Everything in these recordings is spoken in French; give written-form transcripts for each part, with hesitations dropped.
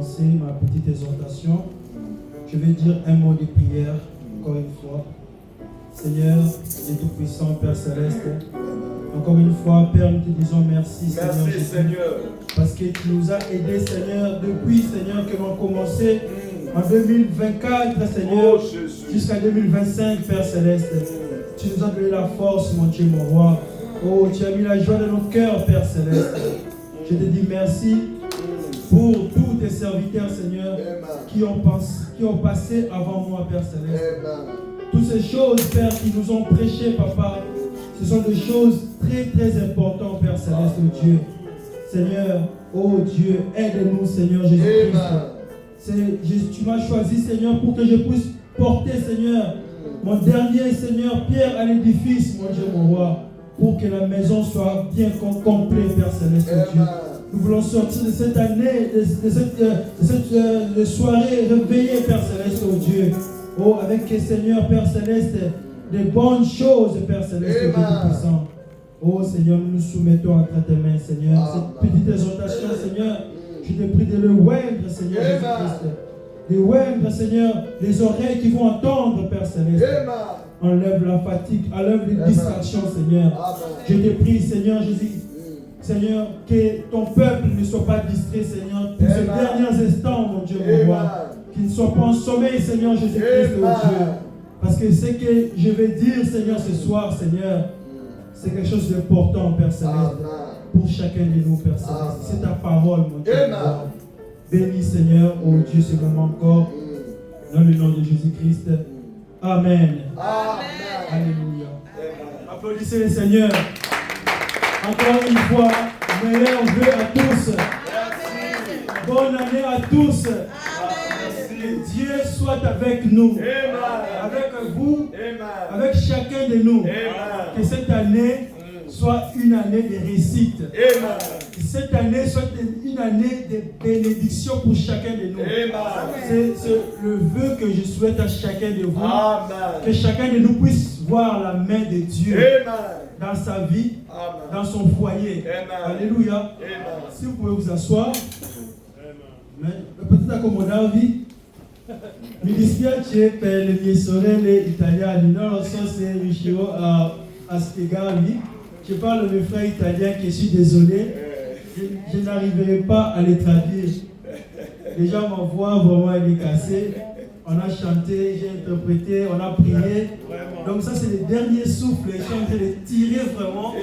commencer ma petite exhortation, je vais dire un mot de prière, encore une fois. Seigneur, Dieu Tout-Puissant, Père Céleste, encore une fois, Père, nous te disons merci, Seigneur. Merci, Seigneur. Parce que tu nous as aidés, Seigneur, depuis, Seigneur, que nous avons commencé en 2024, Seigneur, jusqu'à 2025, Père Céleste. Tu nous as donné la force, mon Dieu, mon roi. Oh, tu as mis la joie dans nos cœurs, Père Céleste. Je te dis merci pour tous tes serviteurs, Seigneur, qui ont passé avant moi, Père Céleste. Toutes ces choses, Père, qui nous ont prêché, Papa, ce sont des choses très, très importantes, Père Céleste, oh Dieu. Seigneur, oh Dieu, aide-nous, Seigneur Jésus-Christ. Tu m'as choisi, Seigneur, pour que je puisse porter, Seigneur, mon dernier, Seigneur, pierre à l'édifice, mon Dieu, mon roi, pour que la maison soit bien complète, Père Céleste, oh Dieu. Nous voulons sortir de cette année, de cette soirée réveillée, Père Céleste, oh Dieu. Oh, avec, Seigneur, Père Céleste, des bonnes choses, Père Céleste, Dieu Tout-Puissant. Oh Seigneur, nous nous soumettons entre tes mains, Seigneur. Cette petite exhortation, Seigneur, je te prie de le oindre, Seigneur Jésus-Christ. De oindre, Seigneur, les oreilles qui vont entendre, Père Céleste. Enlève la fatigue, enlève les distractions, Seigneur. Je te prie, Seigneur Jésus, Seigneur, que ton peuple ne soit pas distrait, Seigneur, pour ces derniers instants, mon Dieu, mon roi. Qu'ils ne soient pas en sommeil, Seigneur Jésus-Christ, oh Dieu. Parce que ce que je vais dire, Seigneur, ce soir, Seigneur, c'est quelque chose d'important, Père Céleste, pour chacun de nous, Père Céleste. C'est ta parole, mon Dieu. Bénis, Seigneur, oh Dieu, ce moment encore, dans le nom de Jésus-Christ. Amen. Alléluia. Applaudissez le Seigneur. Encore une fois, meilleurs vœux à tous. Bonne année à tous. Que Dieu soit avec nous, avec vous, avec chacun de nous. Que cette année soit une année de réussite. Que cette année soit une année de bénédiction pour chacun de nous. C'est le vœu que je souhaite à chacun de vous. Que chacun de nous puisse voir la main de Dieu dans sa vie, dans son foyer. Alléluia. Si vous pouvez vous asseoir. Peut-être accommoder la vie. Mi dispiace per le mie sorelle italiane, non so se riuscirò a spiegarvi. Je parle de frères italiens que je suis désolé, je n'arriverai pas à les traduire. Les gens m'envoient vraiment les casser. On a chanté, j'ai interprété, on a prié. Donc ça c'est le dernier souffle, je suis en train de tirer vraiment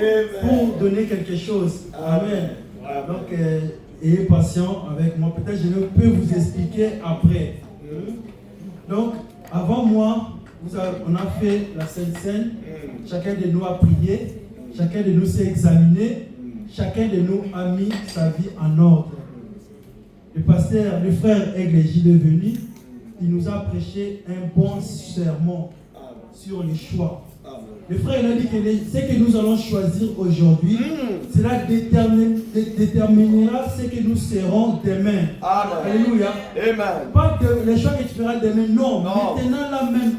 pour donner quelque chose. Amen. Donc ayez patience avec moi, peut-être je peux vous expliquer après. Donc, avant moi, on a fait la Sainte Seine. Chacun de nous a prié. Chacun de nous s'est examiné. Chacun de nous a mis sa vie en ordre. Le pasteur, le frère Aigle Gilles est venu. Il nous a prêché un bon sermon sur les choix. Le frère il a dit que ce que nous allons choisir aujourd'hui, cela déterminera ce que nous serons demain. Alléluia. Pas les choix que tu feras demain, non. Maintenant là même.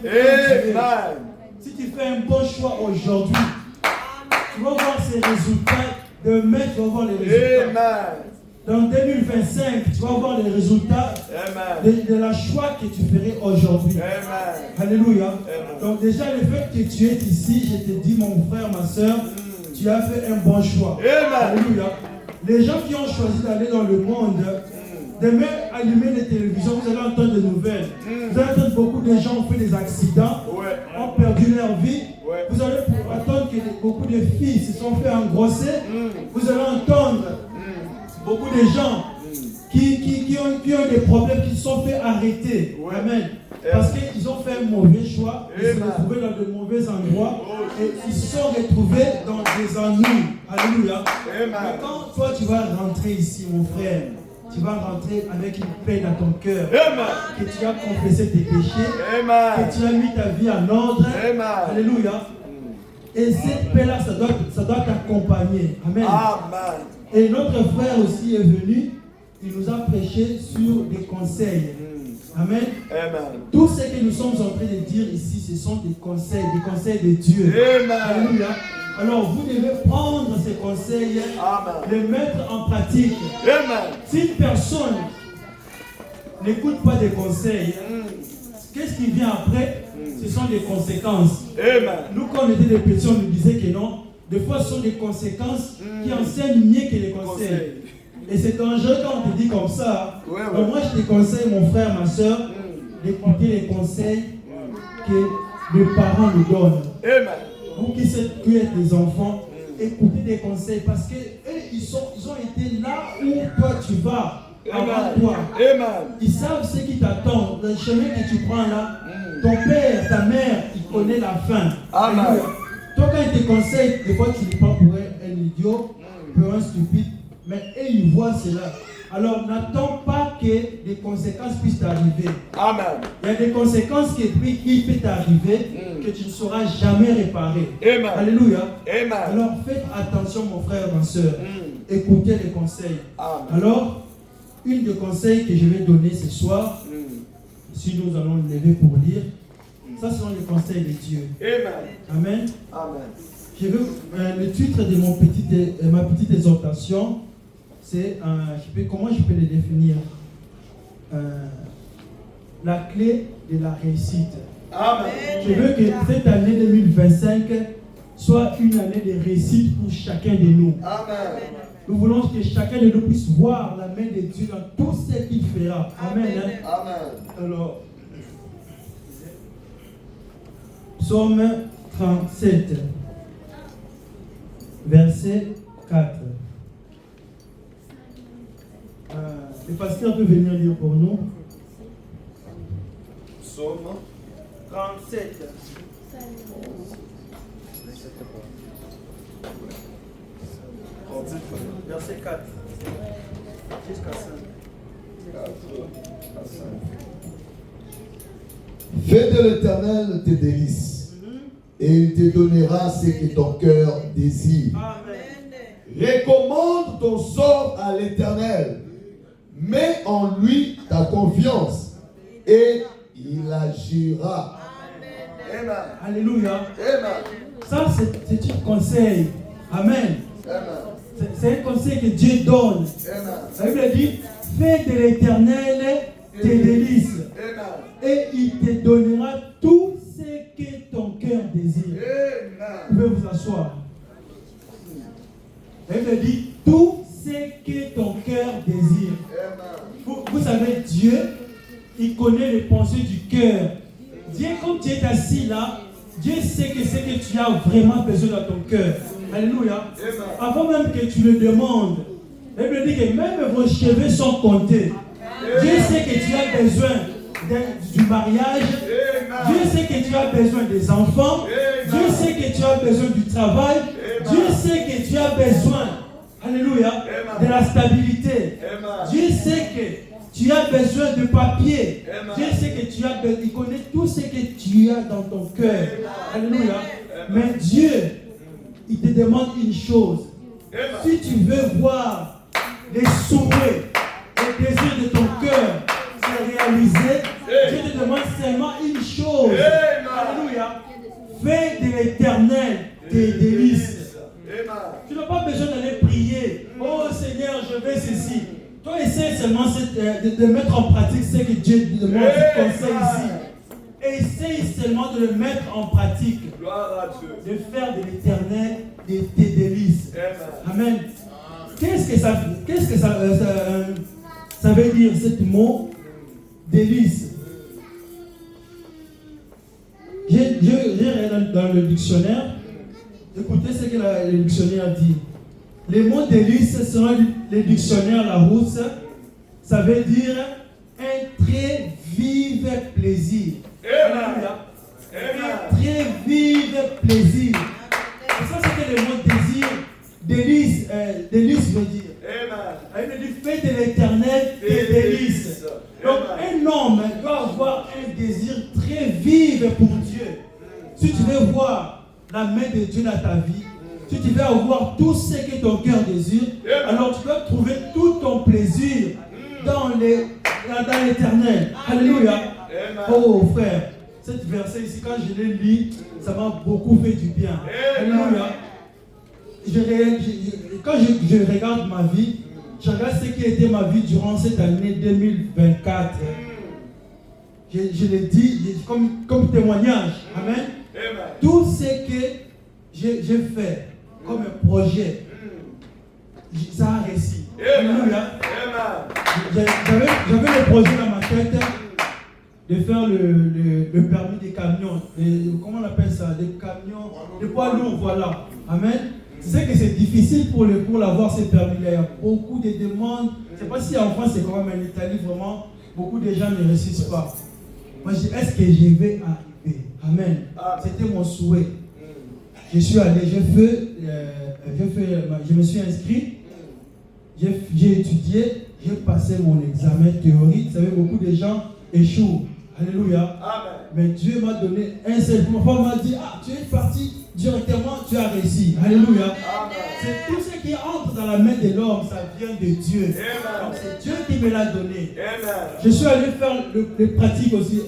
Si tu fais un bon choix aujourd'hui, tu vas voir ces résultats. Demain, tu vas voir les résultats. Dans 2025, tu vas voir les résultats de la choix que tu ferais aujourd'hui. Alléluia. Donc déjà, le fait que tu es ici, je te dis, mon frère, ma soeur, tu as fait un bon choix. Alléluia. Les gens qui ont choisi d'aller dans le monde, demain, allumez les télévisions, vous allez entendre des nouvelles. Vous allez entendre beaucoup de gens ont fait des accidents, ont perdu leur vie. Vous allez entendre que beaucoup de filles se sont fait engrosser. Vous allez entendre beaucoup de gens qui ont des problèmes, qui se sont fait arrêter. Amen. Parce qu'ils ont fait un mauvais choix, ils se sont retrouvés dans de mauvais endroits et ils se sont retrouvés dans des ennuis. Alléluia. Mais quand toi tu vas rentrer ici, mon frère, tu vas rentrer avec une paix dans ton cœur, que tu as confessé tes péchés, que tu as mis ta vie en ordre. Alléluia. Et cette paix-là, ça doit t'accompagner. Amen. Et notre frère aussi est venu, il nous a prêché sur des conseils. Amen. Tout ce que nous sommes en train de dire ici, ce sont des conseils de Dieu. Alléluia. Alors vous devez prendre ces conseils, les mettre en pratique. Si une personne N'écoute pas des conseils. Qu'est-ce qui vient après? Ce sont des conséquences. Amen. Nous, quand on était des petits, on nous disait que non. Des fois, ce sont des conséquences qui enseignent mieux que les conseils. Et c'est dangereux quand on te dit comme ça. Donc moi, je te conseille, mon frère, ma soeur, d'écouter les conseils que les parents nous donnent. Amen. Vous qui êtes des enfants, écoutez des conseils parce que eux, ils ont été là où toi tu vas. Avant toi. Amen. Ils savent ce qui t'attend. Le chemin que tu prends là, ton père, ta mère, ils connaissent la fin. Amen. Toi, quand ils te conseillent, des fois tu les prends pour un idiot, pour un stupide, mais eux, ils voient cela. Alors, n'attends pas que des conséquences puissent t'arriver. Amen. Il y a des conséquences qui peuvent t'arriver que tu ne sauras jamais réparer. Amen. Alléluia. Amen. Alors, faites attention, mon frère, ma soeur. Écoutez les conseils. Amen. Alors, une des conseils que je vais donner ce soir, si nous allons nous lever pour lire, ça sont les conseils de Dieu. Amen. Amen. Amen. Je veux, le titre de ma petite exhortation, c'est, comment je peux le définir? La clé de la réussite. Amen. Je veux que cette année 2025 soit une année de réussite pour chacun de nous. Amen. Nous voulons que chacun de nous puisse voir la main de Dieu dans tout ce qu'il fera. Amen. Amen. Alors, Psaume 37, verset 4. Le pasteur peut venir lire pour nous. Psaume 37. Verset 4. Jusqu'à 5. Fais de l'Éternel tes délices, et il te donnera ce que ton cœur désire. Amen. Recommande ton sort à l'Éternel, mets en lui ta confiance, et il agira. Amen. Alléluia. Amen. Ça, c'est un conseil. Amen. Amen. C'est un conseil que Dieu donne. Amen. La Bible dit, fais de l'Éternel tes délices. Amen. Et il te donnera tout ce que ton cœur désire. Vous pouvez vous asseoir. La Bible dit, tout ce que ton cœur désire. Vous savez, Dieu, il connaît les pensées du cœur. Dieu, comme tu es assis là, Dieu sait que c'est que tu as vraiment besoin dans ton cœur. Alléluia. Avant même que tu le demandes, la Bible dit que même vos cheveux sont comptés. Dieu sait que tu as besoin du mariage. Dieu sait que tu as besoin des enfants. Dieu sait que tu as besoin du travail. Dieu sait que tu as besoin, alléluia, de la stabilité. Dieu sait que tu as besoin de papier. Dieu sait que tu as besoin, il connaît tout ce que tu as dans ton cœur. Alléluia. Mais Dieu, il te demande une chose. Si tu veux voir les souhaits, les désirs de ton cœur se réaliser, Dieu te demande seulement une chose. Alléluia. Fais de l'Éternel tes délices. Tu n'as pas besoin d'aller prier. Oh Seigneur, je veux ceci. Toi, essaie seulement de mettre en pratique ce que Dieu te demande, ce conseil ici. Essaye seulement de le mettre en pratique. Gloire à Dieu. De faire de l'Éternel tes délices. Amen. Qu'est-ce que ça veut dire, ce mot délice? J'ai regardé dans le dictionnaire. Écoutez ce que le dictionnaire dit. Les mots délice, selon le dictionnaire Larousse, ça veut dire un très vif plaisir. Alléluia. Un très vif plaisir. C'est ça ce que le mot désir, délice veut dire. Il dit, fais de l'Éternel tes délices. Donc un homme doit avoir un désir très vif pour Dieu. Si tu veux voir la main de Dieu dans ta vie, si tu veux avoir tout ce que ton cœur désire, alors tu dois trouver tout ton plaisir dans l'Éternel. Alléluia. Oh frère, cette verset ici, quand je l'ai lu, ça m'a beaucoup fait du bien. Alléluia. Quand je regarde ma vie, je regarde ce qui a été ma vie durant cette année 2024. Je le dis comme témoignage. Amen. Tout ce que j'ai fait comme un projet, ça a réussi. Alléluia. J'avais le projet dans ma tête de faire le permis des camions. Comment on appelle ça? Des camions, des poids lourds, voilà. Amen. C'est que c'est difficile pour l'avoir ces permis-là. Il y a beaucoup de demandes. Je ne sais pas si en France c'est quand même en Italie, vraiment, beaucoup de gens ne réussissent pas. Moi, je dis, est-ce que je vais arriver? Amen. C'était mon souhait. Je suis allé, je me suis inscrit, j'ai étudié, j'ai passé mon examen théorique. Vous savez, beaucoup de gens échouent. Alléluia. Amen. Mais Dieu m'a donné un seul. Mon papa m'a dit, tu es parti directement, tu as réussi. Alléluia. Amen. C'est tout ce qui entre dans la main de l'homme, ça vient de Dieu. Donc c'est Dieu qui me l'a donné. Amen. Je suis allé faire le pratique aussi.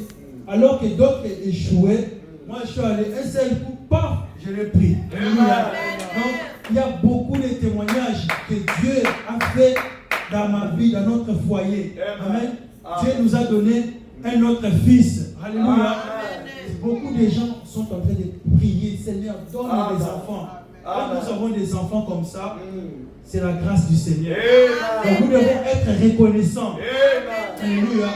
Alors que d'autres échouaient, moi je suis allé un seul coup, paf, je l'ai pris. Alléluia. Donc il y a beaucoup de témoignages que Dieu a fait dans ma vie, dans notre foyer. Amen. Dieu nous a donné un autre fils. Alléluia. Amen. Beaucoup de gens sont en train de prier. Seigneur, donne-nous des enfants. Quand nous avons des enfants comme ça, c'est la grâce du Seigneur. Donc nous devons être reconnaissants. Alléluia.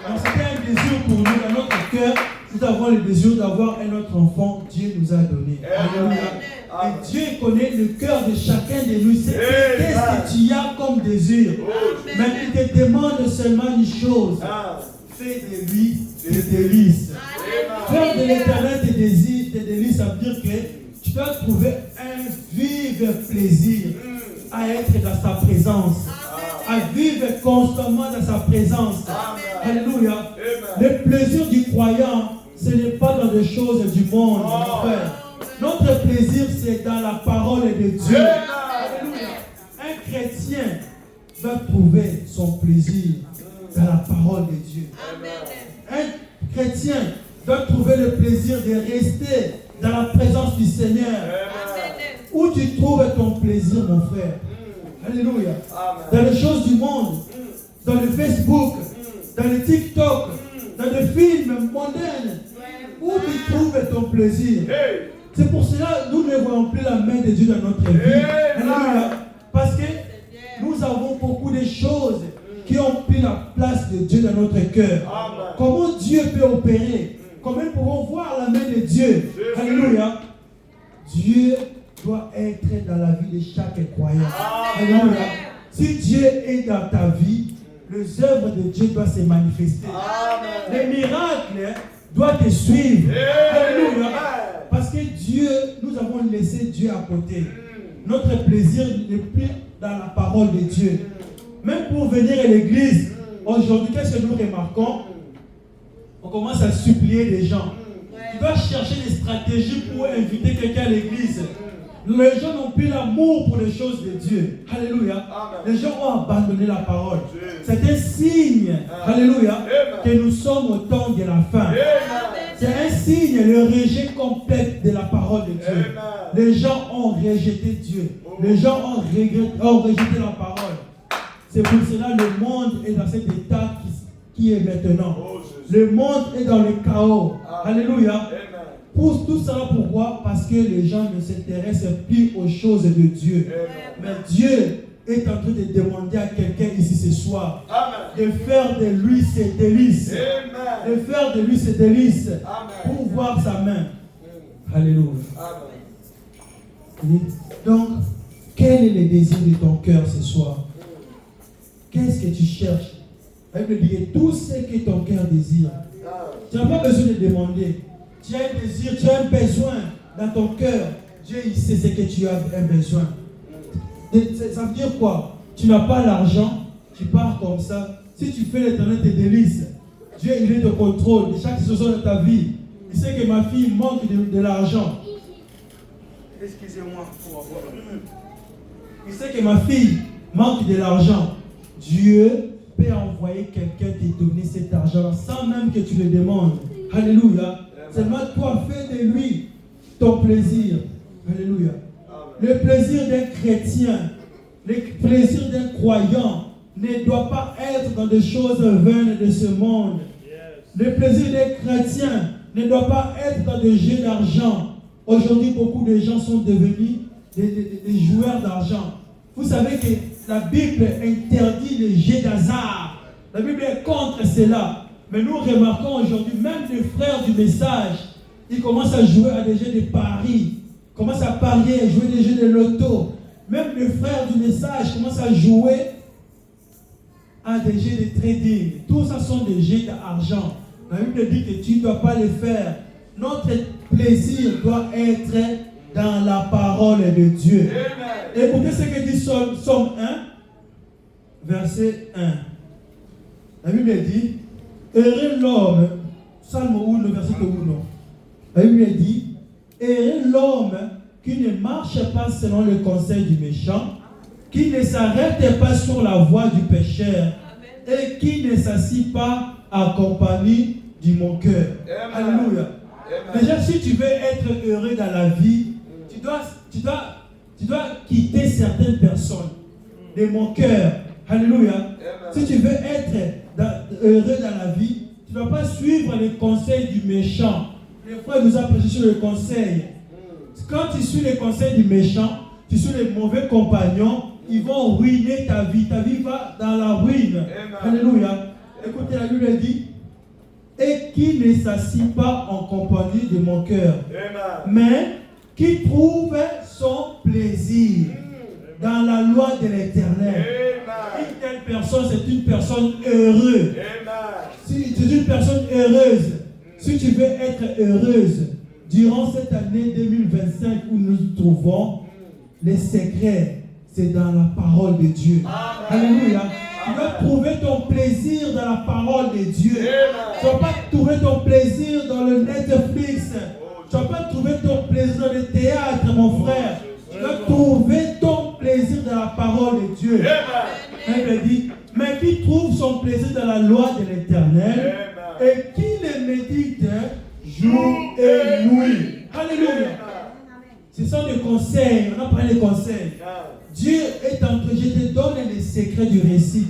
Donc c'était un désir pour nous dans notre cœur. Nous avons le désir d'avoir un autre enfant. Dieu nous a donné. Alléluia. Et Dieu connaît le cœur de chacun de nous. Qu'est-ce que tu as comme désir? Mais il te demande seulement une chose. Fais de lui des délices. Faire de l'éternel tes délices, ça veut dire que tu dois trouver un vif plaisir à être dans sa présence, à vivre constamment dans sa présence. Alléluia. Le plaisir du croyant, ce n'est pas dans des choses du monde, mon frère. Notre plaisir, c'est dans la parole de Dieu. Alléluia. Un chrétien doit trouver son plaisir dans la parole de Dieu. Un chrétien doit trouver le plaisir de rester dans la présence du Seigneur. Où tu trouves ton plaisir, mon frère? Alléluia. Dans les choses du monde, dans le Facebook, dans le TikTok, dans les films mondains, où tu trouves ton plaisir? C'est pour cela que nous ne voyons plus la main de Dieu dans notre vie. Alléluia. Parce que nous avons beaucoup de choses qui ont pris la place de Dieu dans notre cœur. Comment Dieu peut opérer? Comment nous pouvons voir la main de Dieu? Alléluia. Dieu doit être dans la vie de chaque croyant. Alléluia. Si Dieu est dans ta vie, les œuvres de Dieu doivent se manifester. Les miracles doivent te suivre. Alléluia. Parce que Dieu, nous avons laissé Dieu à côté. Notre plaisir n'est plus dans la parole de Dieu. Même pour venir à l'église, aujourd'hui, qu'est-ce que nous remarquons? On commence à supplier les gens. Tu dois chercher des stratégies pour inviter quelqu'un à l'église. Les gens n'ont plus l'amour pour les choses de Dieu. Alléluia. Les gens ont abandonné la parole. C'est un signe, alléluia, que nous sommes au temps de la fin. C'est un signe, le rejet complet de la parole de Dieu. Les gens ont rejeté Dieu. Les gens ont rejeté la parole. C'est pour cela que le monde est dans cet état qui est maintenant. Le monde est dans le chaos. Alléluia. Pour tout cela, pourquoi? Parce que les gens ne s'intéressent plus aux choses de Dieu. Mais Dieu est en train de demander à quelqu'un ici ce soir de faire de lui ses délices. De faire de lui ses délices pour voir sa main. Alléluia. Donc, quel est le désir de ton cœur ce soir? Qu'est-ce que tu cherches? Elle me dit tout ce que ton cœur désire. Tu n'as pas besoin de demander. Tu as un désir, tu as un besoin dans ton cœur. Dieu, il sait ce que tu as un besoin. Ça veut dire quoi? Tu n'as pas l'argent, tu pars comme ça. Si tu fais l'éternel tes délices, Dieu, il est au contrôle de chaque situation de ta vie. Il sait que ma fille manque de l'argent. Excusez-moi pour avoir. Il sait que ma fille manque de l'argent. Dieu peut envoyer quelqu'un te donner cet argent sans même que tu le demandes. Alléluia. Seulement toi, fais de lui ton plaisir. Alléluia. Le plaisir d'un chrétien, Le plaisir d'un croyant ne doit pas être dans des choses vaines de ce monde. Le plaisir des chrétiens ne doit pas être dans des jeux d'argent. Aujourd'hui, beaucoup de gens sont devenus des joueurs d'argent. Vous savez que la Bible interdit les jeux d'hasard. La Bible est contre cela. Mais nous remarquons aujourd'hui, même les frères du message, ils commencent à jouer à des jeux de paris. Ils commencent à parier, à jouer des jeux de loto. Même les frères du message commencent à jouer à des jeux de trading. Tout ça sont des jeux d'argent. La Bible dit que tu ne dois pas les faire. Notre plaisir doit être dans la parole de Dieu. Amen. Écoutez ce que dit Somme 1, verset 1. La Bible dit, heureux l'homme, Psalm 1, verset 1. La Bible dit, heureux l'homme qui ne marche pas selon le conseil du méchant, qui ne s'arrête pas sur la voie du pécheur et qui ne s'assit pas en compagnie du moqueur. Alléluia. Déjà, si tu veux être heureux dans la vie, tu dois quitter certaines personnes, des moqueurs. Alléluia. Si tu veux être heureux dans la vie, tu ne dois pas suivre les conseils du méchant. Les frères nous ont prêché sur le conseil. Quand tu suis les conseils du méchant, tu suis les mauvais compagnons, ils vont ruiner ta vie. Ta vie va dans la ruine. Alléluia. Écoutez, la Bible dit, et qui ne s'assit pas en compagnie de mon cœur, mais qui trouve son plaisir dans la loi de l'Éternel. Une telle personne, c'est une personne heureuse. Si tu es une personne heureuse, si tu veux être heureuse, durant cette année 2025 où nous nous trouvons, les secrets, c'est dans la parole de Dieu. Alléluia. Tu dois trouver ton plaisir dans la parole de Dieu. Tu ne vas pas trouver ton plaisir dans le Netflix. Tu ne vas pas trouver ton plaisir dans le théâtre, mon frère. Tu dois trouver ton plaisir dans la parole de Dieu. Elle dit, mais qui trouve son plaisir dans la loi de l'Éternel et qui le médite jour et nuit. Alléluia. Ce sont des conseils. On a parlé des conseils. Dieu est en train, je te donne les secrets du récit.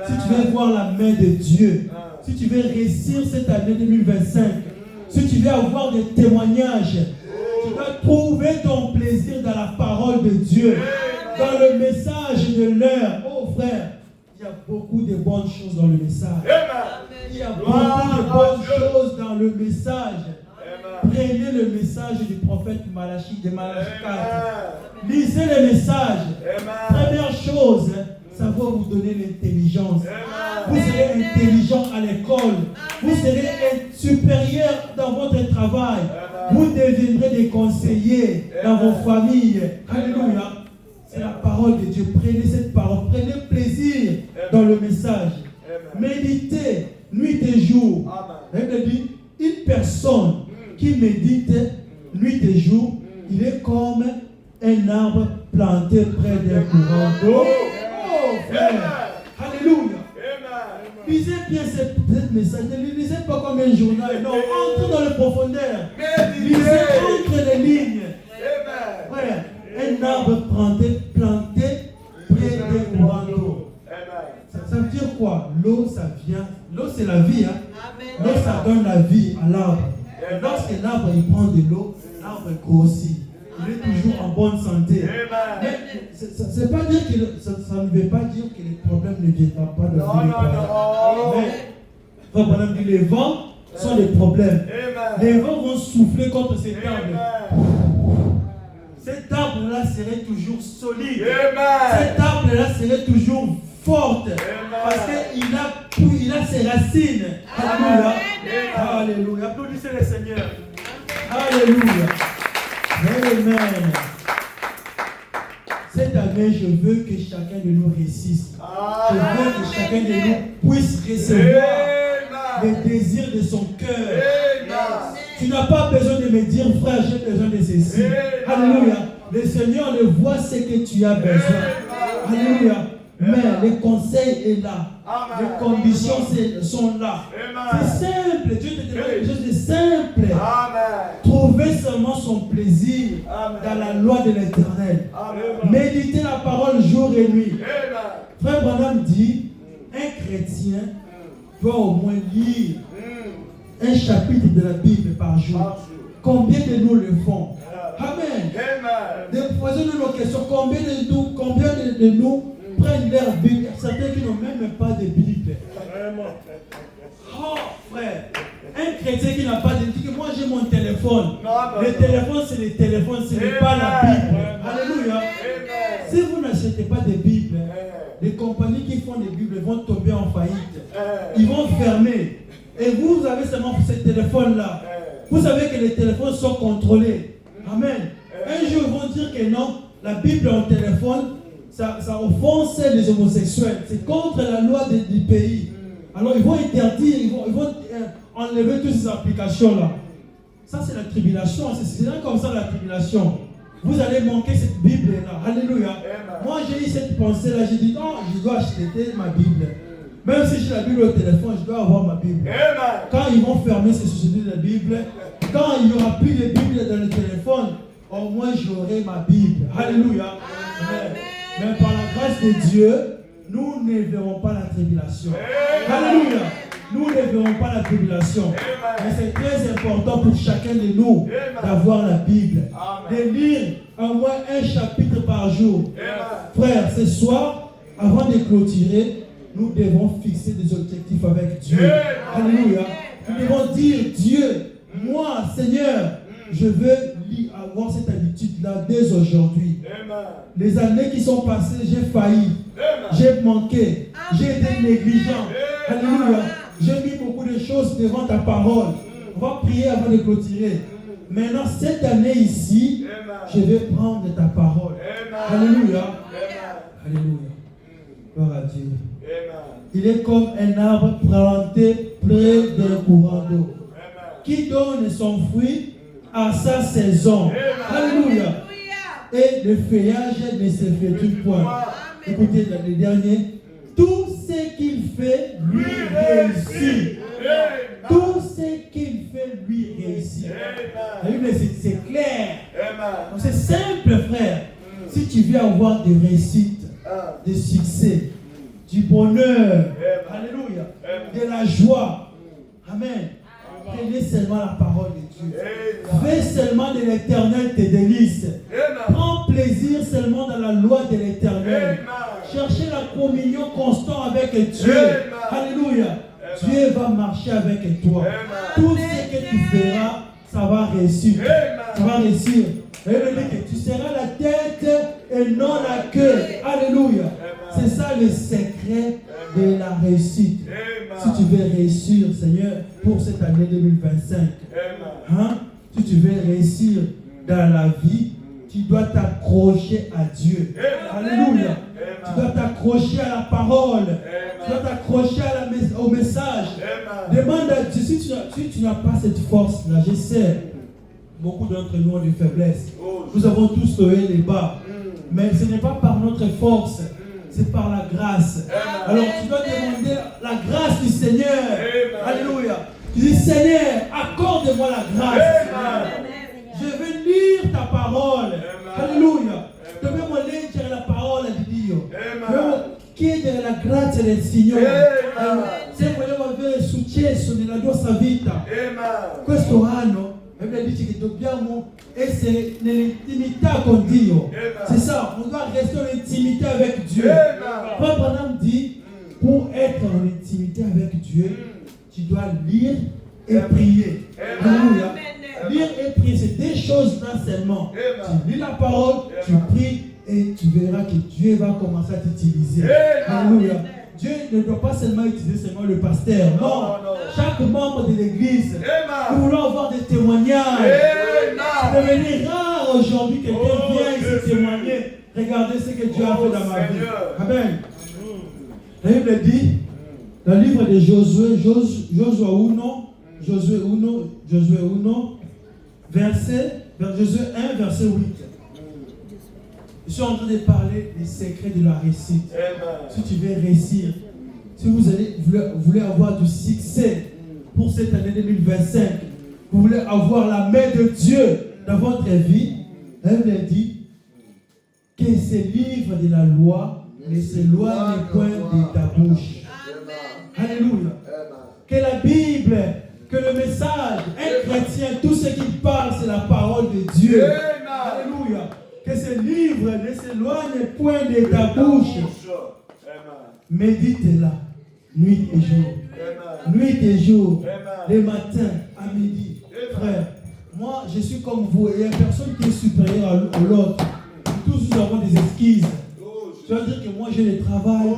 Si tu veux voir la main de Dieu, si tu veux réussir cette année 2025, si tu veux avoir des témoignages, tu dois trouver ton plaisir dans la parole de Dieu, dans le message de l'heure. Oh frère, il y a beaucoup de bonnes choses dans le message. Il y a beaucoup de bonnes choses dans le message. Prenez le message du prophète Malachi, de Malachi 4. Lisez le message. Première chose, ça va vous donner l'intelligence. Vous serez intelligent à l'école. Vous serez supérieur dans votre travail. Vous deviendrez des conseillers dans vos familles. Alléluia. C'est la parole de Dieu. Prenez cette parole. Prenez plaisir dans le message. Méditez nuit et jour. Elle dit, une personne qui médite nuit et jour, il est comme un arbre planté près d'un courant d'eau. Oh frère, alléluia. Lisez bien ce message. Ne lisez pas comme un journal. Non, entrez dans le profondeur. Lisez entre les lignes. Frère, un arbre planté près d'un courant d'eau. Ça veut dire quoi? L'eau, ça vient. L'eau, c'est la vie. L'eau, ça donne la vie à l'arbre. Lorsque l'arbre il prend de l'eau, l'arbre grossit. Il est toujours en bonne santé. Mais c'est pas dire que ça ne veut pas dire que les problèmes ne viennent pas de la vie. Mais les vents sont des problèmes. Les vents vont souffler contre cet arbre. Cet arbre-là serait toujours solide. Cet arbre-là serait toujours forte. Parce qu'il a ses racines. Alléluia. Alléluia. Applaudissez le Seigneur. Alléluia. Amen. Cette année, je veux que chacun de nous réussisse. Je veux que chacun de nous puisse recevoir les désirs de son cœur. Tu n'as pas besoin de me dire, frère, j'ai besoin de ceci. Alléluia. Le Seigneur le voit ce que tu as besoin. Alléluia. Mais le conseil est là. Les conditions sont là. C'est simple. Dieu te demande quelque chose de simple. Trouver seulement son plaisir dans la loi de l'Éternel. Méditer la parole jour et nuit. Amen. Frère Branham dit, un chrétien doit au moins lire un chapitre de la Bible par jour. Combien de nous le font? Amen. Posez-nous nos questions. Combien de nous prennent leur Bible? Certains qui n'ont même pas de Bible. Oh frère, un chrétien qui n'a pas de Bible, moi j'ai mon téléphone. Le téléphone c'est le téléphone, ce n'est pas la Bible. Alléluia. Si vous n'achetez pas de Bible, les compagnies qui font des Bibles vont tomber en faillite. Ils vont fermer. Et vous avez seulement ce téléphone-là. Vous savez que les téléphones sont contrôlés. Amen. Un jour, ils vont dire que non, la Bible en téléphone, ça offense les homosexuels. C'est contre la loi du pays. Alors, ils vont interdire, ils vont enlever toutes ces applications-là. Ça, c'est la tribulation. C'est comme ça la tribulation. Vous allez manquer cette Bible-là. Alléluia. Moi, j'ai eu cette pensée-là. J'ai dit, non, je dois acheter ma Bible. Même si j'ai la Bible au téléphone, je dois avoir ma Bible. Quand ils vont fermer ces sociétés de la Bible, quand il n'y aura plus de Bible dans le téléphone, au moins j'aurai ma Bible. Alléluia. Mais par la grâce de Dieu, nous ne verrons pas la tribulation. Alléluia. Nous ne verrons pas la tribulation. Mais c'est très important pour chacun de nous d'avoir la Bible. De lire au moins un chapitre par jour. Frère, ce soir, avant de clôturer, nous devons fixer des objectifs avec Dieu. Alléluia. Nous devons dire, Dieu, moi, Seigneur, je veux avoir cette habitude-là dès aujourd'hui. Les années qui sont passées, j'ai failli. J'ai manqué. J'ai été négligent. Alléluia. J'ai mis beaucoup de choses devant ta parole. On va prier avant de clôturer. Maintenant, cette année ici, je vais prendre ta parole. Alléluia. Alléluia. Gloire à Dieu. Il est comme un arbre planté près d'un courant d'eau qui donne son fruit à sa saison. Alléluia. Et le feuillage ne s'effectue point. Écoutez le dernier. Tout ce qu'il fait lui réussit. Tout ce qu'il fait lui réussit. La Bible, c'est clair. Donc c'est simple, frère. Si tu veux avoir des réussites, des succès, du bonheur, alléluia, de la joie, amen. Prenez seulement la parole de Dieu. Fais seulement de l'Éternel tes délices. Prends plaisir seulement dans la loi de l'Éternel. Cherchez la communion constante avec Dieu. Alléluia. Dieu va marcher avec toi. Tout ce que tu feras, ça va réussir. Ça va réussir. Et il dit que tu seras la tête et non la queue. Alléluia. C'est ça le secret de la réussite. Si tu veux réussir, Seigneur, pour cette année 2025, hein, si tu veux réussir dans la vie, tu dois t'accrocher à Dieu. Alléluia. Tu dois t'accrocher à la parole. Tu dois t'accrocher au message. Demande à Dieu, si tu n'as pas cette force-là, je sais, beaucoup d'entre nous ont des faiblesses. Nous avons tous tombé les bas. Mais ce n'est pas par notre force, c'est par la grâce. Alors tu dois demander la grâce du Seigneur. Alléluia. Tu dis, Seigneur, accorde-moi la grâce. Je veux lire ta parole. Alléluia. Dobbiamo leggere la parola di Dio. Dobbiamo chiedere la grazia del Signore. Se vogliamo avere successo nella nostra vita, questo anno, la Bible dice che dobbiamo essere nell'intimità con Dio. C'est ça, on doit rester en intimité avec Dieu. Frère Branham dit, pour être en intimité avec Dieu, tu dois lire et prier. Alléluia. Lire et prier, c'est des choses là seulement. Tu lis la parole, tu pries et tu verras que Dieu va commencer à t'utiliser. Alléluia. Dieu ne doit pas seulement utiliser seulement le pasteur. Non. Chaque membre de l'église. Nous voulons avoir des témoignages. C'est devenu rare aujourd'hui que quelqu'un vienne ici témoigner. Regardez ce que Dieu a fait dans ma vie. Amen. La Bible dit, dans le livre de Josué 1, Josué 1, verset 8. Je suis en train de parler des secrets de la réussite. Si tu veux réussir, si vous voulez avoir du succès pour cette année 2025, vous voulez avoir la main de Dieu dans votre vie, la Bible dit que ces livres de la loi ne s'éloigne point de ta bouche. Alléluia. Que la Bible, que le message, un chrétien, tout ce qu'il parle, c'est la parole de Dieu. Alléluia. Que ce livre ne s'éloigne point de ta bouche. Médite-la, nuit et jour. Nuit et jour. Le matin à midi. Frère, moi, je suis comme vous. Il n'y a personne qui est supérieur à l'autre. Tous nous avons des excuses. Tu vas dire que moi j'ai le travail.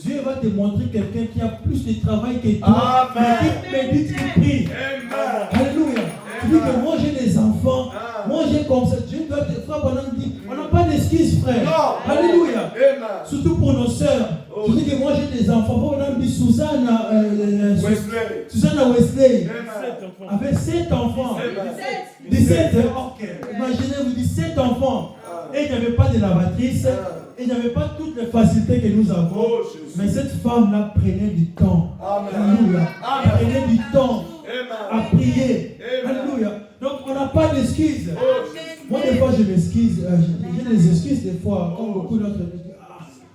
Dieu va te montrer quelqu'un qui a plus de travail que toi. Mais qui médite, qui prie. Alléluia. Tu dis que moi j'ai des enfants. Moi j'ai comme ça. Dieu doit te frère pendant dit. On n'a pas d'excuses, frère. Alléluia. Surtout pour nos sœurs. Je dis que moi j'ai des enfants. Pendant dit Susanna Wesley. Avec 7 enfants. 17. Ok. Imaginez-vous 17 enfants. Et il n'y avait pas de lavatrice. Il n'y avait pas toutes les facilités que nous avons. Mais cette femme-là prenait du temps. Alléluia. Elle prenait du temps à prier. Alléluia. Donc on n'a pas d'excuses. Moi des fois je m'excuse. J'ai des excuses des fois. Comme beaucoup d'autres.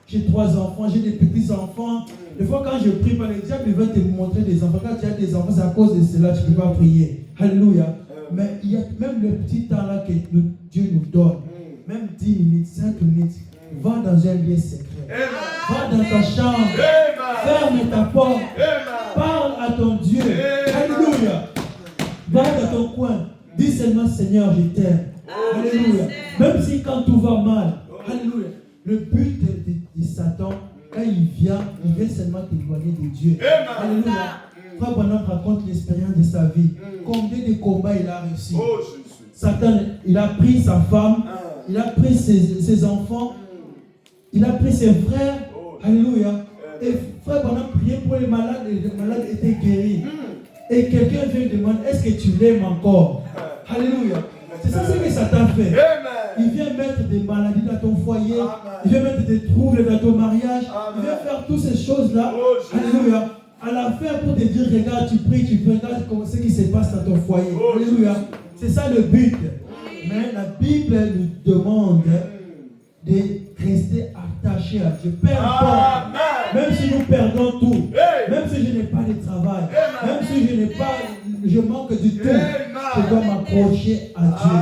J'ai 3 enfants, j'ai des petits enfants. Des fois quand je prie, par le diable il va te montrer des enfants. Quand tu as des enfants, c'est à cause de cela que tu ne peux pas prier. Alléluia. Mais il y a même le petit temps là que Dieu nous donne. Même 10 minutes, 5 minutes. Va dans un lieu secret. Va dans ta chambre. Ferme ta porte. Parle à ton Dieu. Alléluia. Va dans ton coin. Dis seulement Seigneur, je t'aime. Alléluia. Même si quand tout va mal. Alléluia. Le but de Satan, quand il vient seulement t'éloigner de Dieu. Alléluia. Frère Bonhomme raconte l'expérience de sa vie. Combien de combats il a réussi. Satan, il a pris sa femme. Il a pris ses enfants. Il a pris ses frères. Alléluia. Et frère, pendant prier pour les malades étaient guéris. Et quelqu'un vient demander, est-ce que tu l'aimes encore? Alléluia. C'est ça ce que Satan fait. Il vient mettre des maladies dans ton foyer. Il vient mettre des troubles dans ton mariage. Il vient faire toutes ces choses-là. Alléluia. À la fin pour te dire, regarde, tu pries, regarde ce qui se passe dans ton foyer. Alléluia. C'est ça le but. Mais la Bible nous demande de rester attaché à Dieu. Peu importe. Même si nous perdons tout. Même si je n'ai pas de travail. Même si je manque du tout. Je dois m'accrocher à Dieu.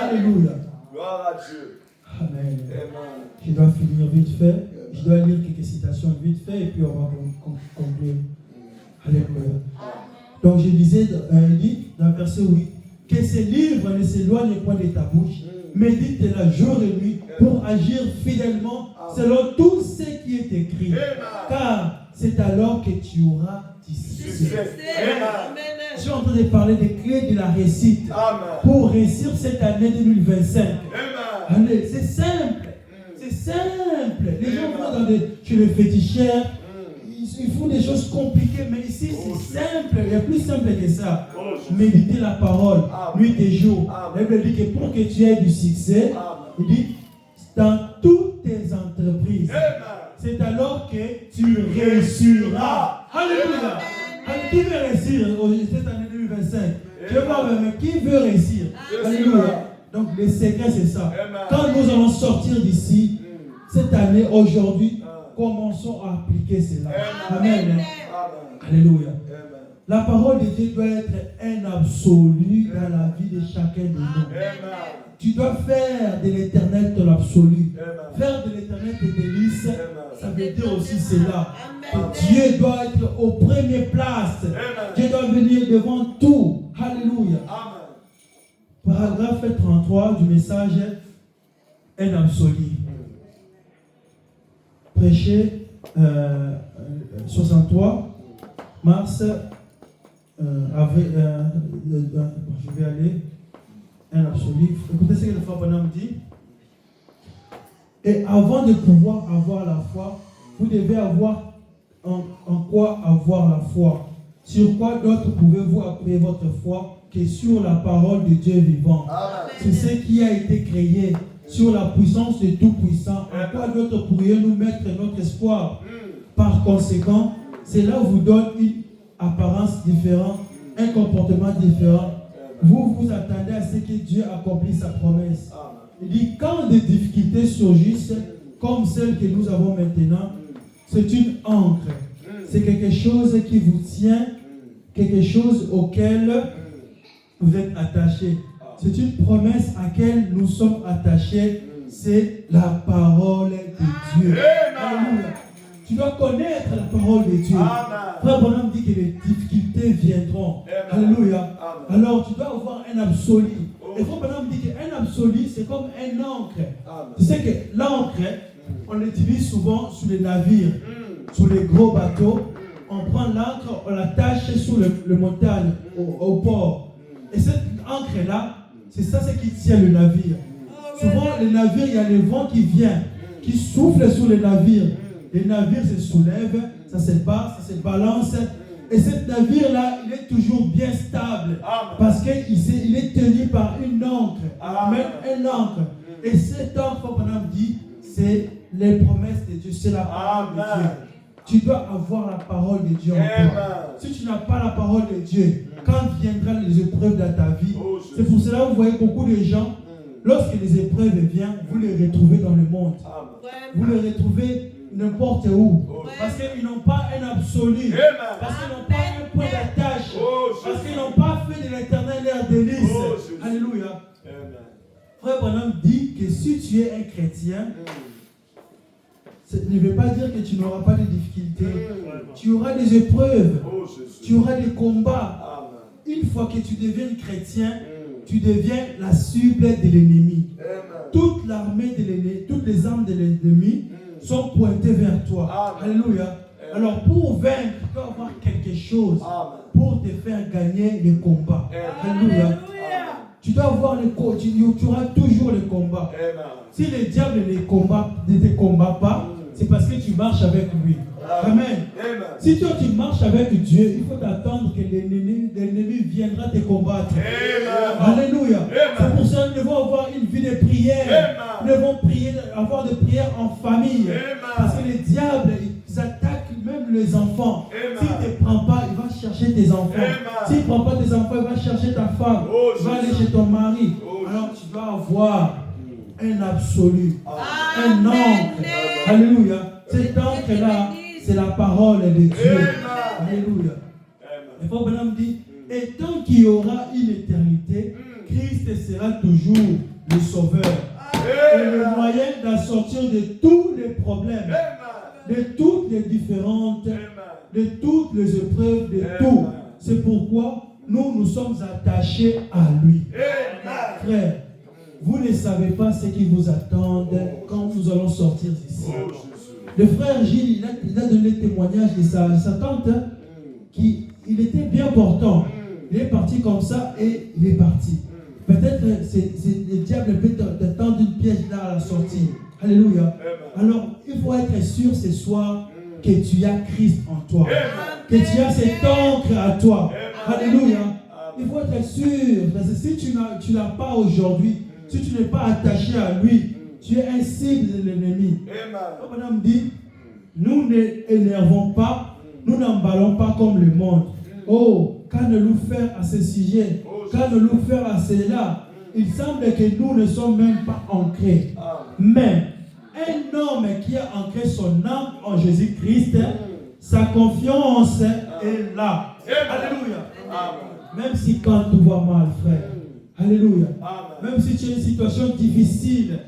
Alléluia. Gloire à Dieu. Amen. Je dois finir vite fait. Je dois lire quelques citations vite fait et puis on va conclure. Alléluia. Donc je disais dans le verset 8. Que ces livres ne s'éloignent point de ta bouche. Médite-la jour et nuit pour agir fidèlement selon tout ce qui est écrit. Car c'est alors que tu auras du succès. Je suis en train de parler des clés de la réussite pour réussir cette année 2025. C'est simple. C'est simple. Les gens vont chez les féticheurs. Ils font des choses compliquées, mais ici c'est simple, il y a plus simple que ça. Méditer la parole, nuit et jour. La Bible dit que pour que tu aies du succès, il dit dans toutes tes entreprises, c'est alors que tu réussiras. Alléluia. Qui veut réussir cette année 2025? Je vais voir, mais qui veut réussir? Alléluia. Donc le secret c'est ça. Quand nous allons sortir d'ici, cette année, aujourd'hui, commençons à appliquer cela. Amen. Alléluia. La parole de Dieu doit être un absolu dans la vie de chacun de nous. Tu dois faire de l'éternel ton absolu. Faire de l'éternel tes délices, ça veut dire aussi cela. Que Dieu doit être aux premières places. Dieu doit venir devant tout. Alléluia. Paragraphe 33 du message, un absolu. Prêché 63 mars avril je vais aller un absolu. Écoutez ce que le frère Bonhomme dit. Et avant de pouvoir avoir la foi, vous devez avoir en quoi avoir la foi. Sur quoi d'autre pouvez-vous appuyer votre foi que sur la parole de Dieu vivant? C'est ce qui a été créé. Sur la puissance de Tout-Puissant, en quoi d'autre pourrions-nous mettre notre espoir? Par conséquent, cela vous donne une apparence différente, un comportement différent. Vous vous attendez à ce que Dieu accomplisse sa promesse. Il dit, quand des difficultés surgissent, comme celle que nous avons maintenant, c'est une encre. C'est quelque chose qui vous tient, quelque chose auquel vous êtes attaché. C'est une promesse à laquelle nous sommes attachés. C'est la parole de Dieu. Alléluia. Tu dois connaître la parole de Dieu. Frère Branham dit que les difficultés viendront. Alléluia. Alors tu dois avoir un absolu. Et Frère Branham dit qu'un absolu, c'est comme un encre. Tu sais que l'encre, on l'utilise souvent sur les navires, sur les gros bateaux. On prend l'encre, on l'attache sur le montagne, au port. Et cette encre-là, c'est ça ce qui tient le navire. Souvent, les navires, il y a le vent qui vient, qui souffle sur les navires. Les navires se soulèvent, ça se bat, ça se balance. Et ce navire-là, il est toujours bien stable. Parce qu'il est tenu par une encre. Même une encre. Et cette encre, comme on dit, c'est les promesses de Dieu, c'est la parole de Dieu. Tu dois avoir la parole de Dieu en toi. Si tu n'as pas la parole de Dieu, quand viendront les épreuves dans ta vie, c'est pour cela que vous voyez beaucoup de gens, lorsque les épreuves viennent, vous les retrouvez dans le monde. Vous les retrouvez n'importe où. Parce qu'ils n'ont pas un absolu. Parce qu'ils n'ont pas un point d'attache. Parce qu'ils n'ont pas fait de l'éternel leur délice. Alléluia. Frère Branham dit que si tu es un chrétien, ça ne veut pas dire que tu n'auras pas de difficultés. Tu auras des épreuves. Tu auras des combats. Une fois que tu deviens chrétien, tu deviens la cible de l'ennemi. Toute l'armée de l'ennemi, toutes les armes de l'ennemi sont pointées vers toi. Alléluia. Alors pour vaincre, tu dois avoir quelque chose pour te faire gagner les combats. Alléluia. Tu dois avoir tu auras toujours les combats. Si le diable ne te combat pas, c'est parce que tu marches avec lui. Amen. Si toi tu marches avec Dieu, il faut t'attendre que l'ennemi viendra te combattre. Alléluia. C'est pour ça que nous devons avoir une vie de prière. Nous devons avoir des prières en famille. Parce que les diables, ils attaquent même les enfants. S'il ne te prend pas, il va chercher tes enfants. S'il ne prend pas tes enfants, il va chercher ta femme. Il va aller chez ton mari. Alors tu dois avoir un absolu, un encre. Alléluia. Cet encre-là, c'est la parole de Dieu. Alléluia. Et Frère Branham dit, et tant qu'il y aura une éternité, Christ sera toujours le sauveur. Et le moyen d'en sortir de tous les problèmes, de toutes les différentes, de toutes les épreuves, de tout. C'est pourquoi nous sommes attachés à lui. Frère, vous ne savez pas ce qui vous attend quand nous allons sortir d'ici. Le frère Gilles, il a donné le témoignage de sa tante, qui il était bien portant. Il est parti comme ça et il est parti. Peut-être le diable peut t'attendre une piège là à la sortie. Alléluia. Alors, il faut être sûr ce soir que tu as Christ en toi. Que tu as cette encre à toi. Alléluia. Il faut être sûr. Parce que si tu n'as pas aujourd'hui, si tu n'es pas attaché à lui, tu es un cible de l'ennemi. Comme on dit, nous n'énervons pas, nous n'emballons pas comme le monde. Oh, qu'à ne nous faire à ce sujet, qu'à ne nous faire à cela. Il semble que nous ne sommes même pas ancrés. Mais un homme qui a ancré son âme en Jésus-Christ, sa confiance est là. Alléluia. Même si quand tu vois mal, frère. Alléluia. Même si tu as une situation difficile,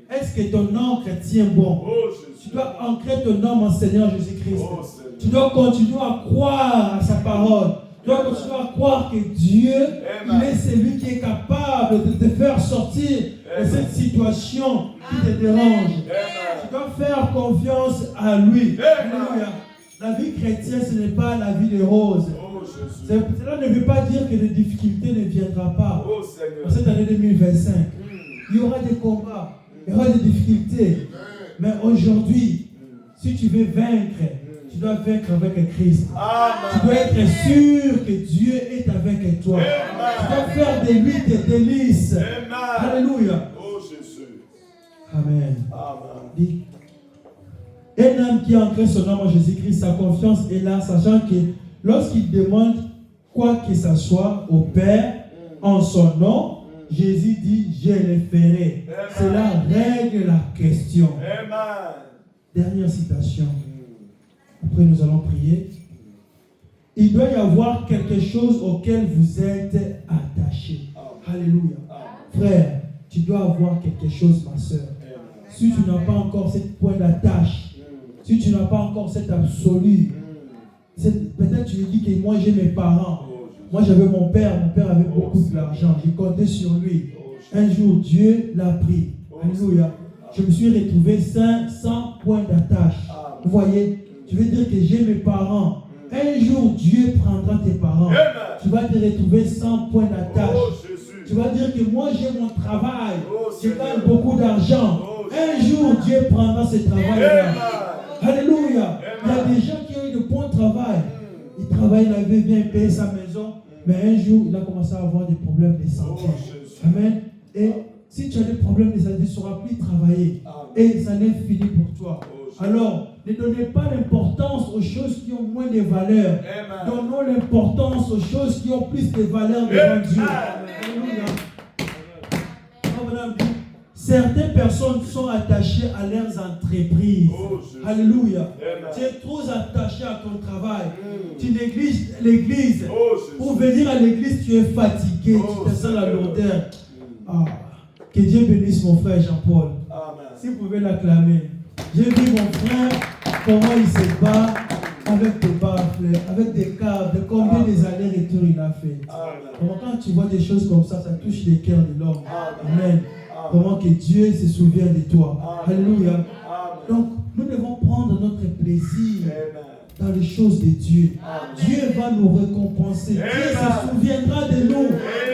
est-ce que ton encre tient bon? Tu dois ancrer ton âme en Seigneur Jésus-Christ. Tu dois continuer à croire à sa parole. Tu dois continuer à croire que Dieu, il est celui qui est capable de te faire sortir de cette situation qui te dérange. Tu dois faire confiance à lui. Alléluia. La vie chrétienne, ce n'est pas la vie de rose. Cela ne veut pas dire que les difficultés ne viendront pas. En cette année 2025, il y aura des combats, il y aura des difficultés. Mais aujourd'hui, si tu veux vaincre, tu dois vaincre avec Christ. Tu dois être sûr que Dieu est avec toi. Tu dois faire de lui tes délices. Alléluia. Amen. Un homme qui a ancré son âme en Jésus-Christ, sa confiance est là, sachant que lorsqu'il demande quoi que ce soit au Père en son nom, Jésus dit, je le ferai. Cela règle la question. Amen. Dernière citation. Après, nous allons prier. Il doit y avoir quelque chose auquel vous êtes attaché. Alléluia. Frère, tu dois avoir quelque chose, ma soeur. Si tu n'as pas encore ce point d'attache, si tu n'as pas encore cet absolu, peut-être tu dis que moi j'ai mes parents. Moi j'avais mon père avait beaucoup d'argent. J'ai compté sur lui. Un jour, Dieu l'a pris. Alléluia. Je me suis retrouvé sans point d'attache. Vous voyez, tu veux dire que j'ai mes parents. Un jour, Dieu prendra tes parents. Tu vas te retrouver sans point d'attache. Tu vas dire que moi j'ai mon travail. Je gagne beaucoup d'argent. Un jour, Dieu prendra ce travail-là. Alléluia. Il y a des gens qui ont eu de bons travail. Il travaille, il avait bien payé sa maison. Mais un jour, il a commencé à avoir des problèmes de santé. Amen. Et si tu as des problèmes de santé, tu ne sauras plus travailler. Et ça n'est fini pour toi. Alors, ne donnez pas l'importance aux choses qui ont moins de valeur. Donnons l'importance aux choses qui ont plus de valeur devant Dieu. Alléluia. Certaines personnes sont attachées à leurs entreprises. Alléluia. Tu es trop attaché à ton travail. Tu négliges l'église. Pour venir à l'église, tu es fatigué. Tu te sens la lourdeur. Que Dieu bénisse mon frère Jean-Paul. Si vous pouvez l'acclamer. J'ai vu mon frère, comment il se bat avec des baffles, avec des câbles, combien des allers-retours il a fait. Comment quand tu vois des choses comme ça touche les cœurs de l'homme. Amen. Comment que Dieu se souvient de toi. Alléluia. Donc, nous devons prendre notre plaisir dans les choses de Dieu. Dieu va nous récompenser. Dieu se souviendra de nous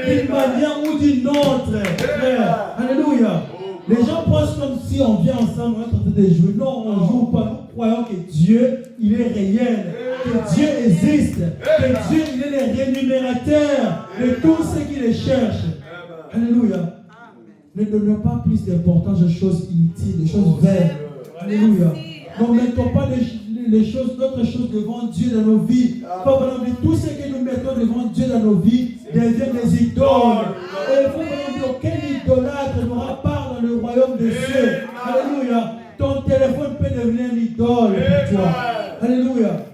d'une manière ou d'une autre. Frère. Alléluia. Les gens pensent comme si on vient ensemble, on est en train de jouer. Non, on ne joue pas. Nous croyons que Dieu, il est réel. Que Dieu existe. Que Dieu, il est le rémunérateur de tous ceux qui le cherchent. Alléluia. Ne donnons pas plus d'importance aux choses inutiles, aux choses vaines. Alléluia. Ne mettons pas les choses, d'autres choses devant Dieu dans nos vies. Tout ce que nous mettons devant Dieu dans nos vies devient des idoles. Et il faut aucun idolâtre n'aura part dans le royaume des cieux. Alléluia. Ton téléphone peut devenir une idole pour toi. Alléluia.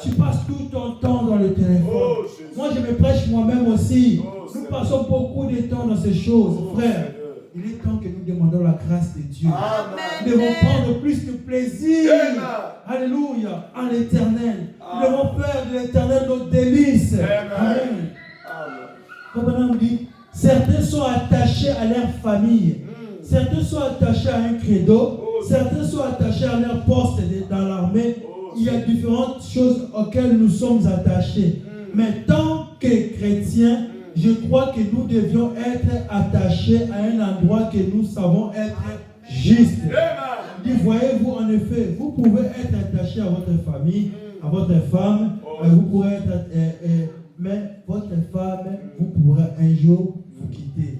Tu passes tout ton temps dans le téléphone. Moi, je me prêche moi-même aussi. Nous passons beaucoup de temps dans ces choses, frère. Il est temps que nous demandons la grâce de Dieu. Nous devons prendre plus de plaisir. Alléluia. En l'éternel. Nous devons faire de l'éternel notre délice. Amen. Comme on dit, certains sont attachés à leur famille. Certains sont attachés à un credo. Certains sont attachés à leur poste dans l'armée. Il y a différentes choses auxquelles nous sommes attachés. Mais tant que chrétiens, je crois que nous devions être attachés à un endroit que nous savons être juste. Voyez-vous, en effet, vous pouvez être attaché à votre famille, à votre femme, vous pourrez être, mais votre femme, vous pourrez un jour vous quitter.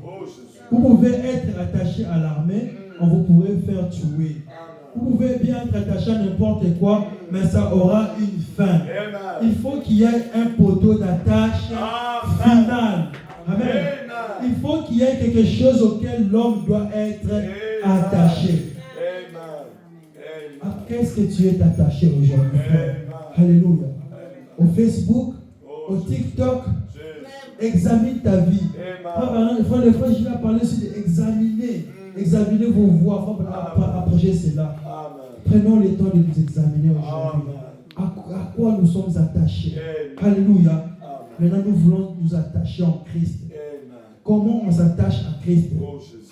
Vous pouvez être attaché à l'armée, on vous pourrait faire tuer. Vous pouvez bien être attaché à n'importe quoi, mais ça aura une fin. Il faut qu'il y ait un poteau d'attache final. Amen. Il faut qu'il y ait quelque chose auquel l'homme doit être attaché. Qu'est-ce que tu es attaché aujourd'hui? Alléluia. Au Facebook, au TikTok, examine ta vie. Des fois, je vais parler sur examiner. Examinez vos voies. Il faut approcher cela. Prenons le temps de nous examiner aujourd'hui. À quoi nous sommes attachés? Alléluia. Maintenant, nous voulons nous attacher en Christ. Comment on s'attache à Christ?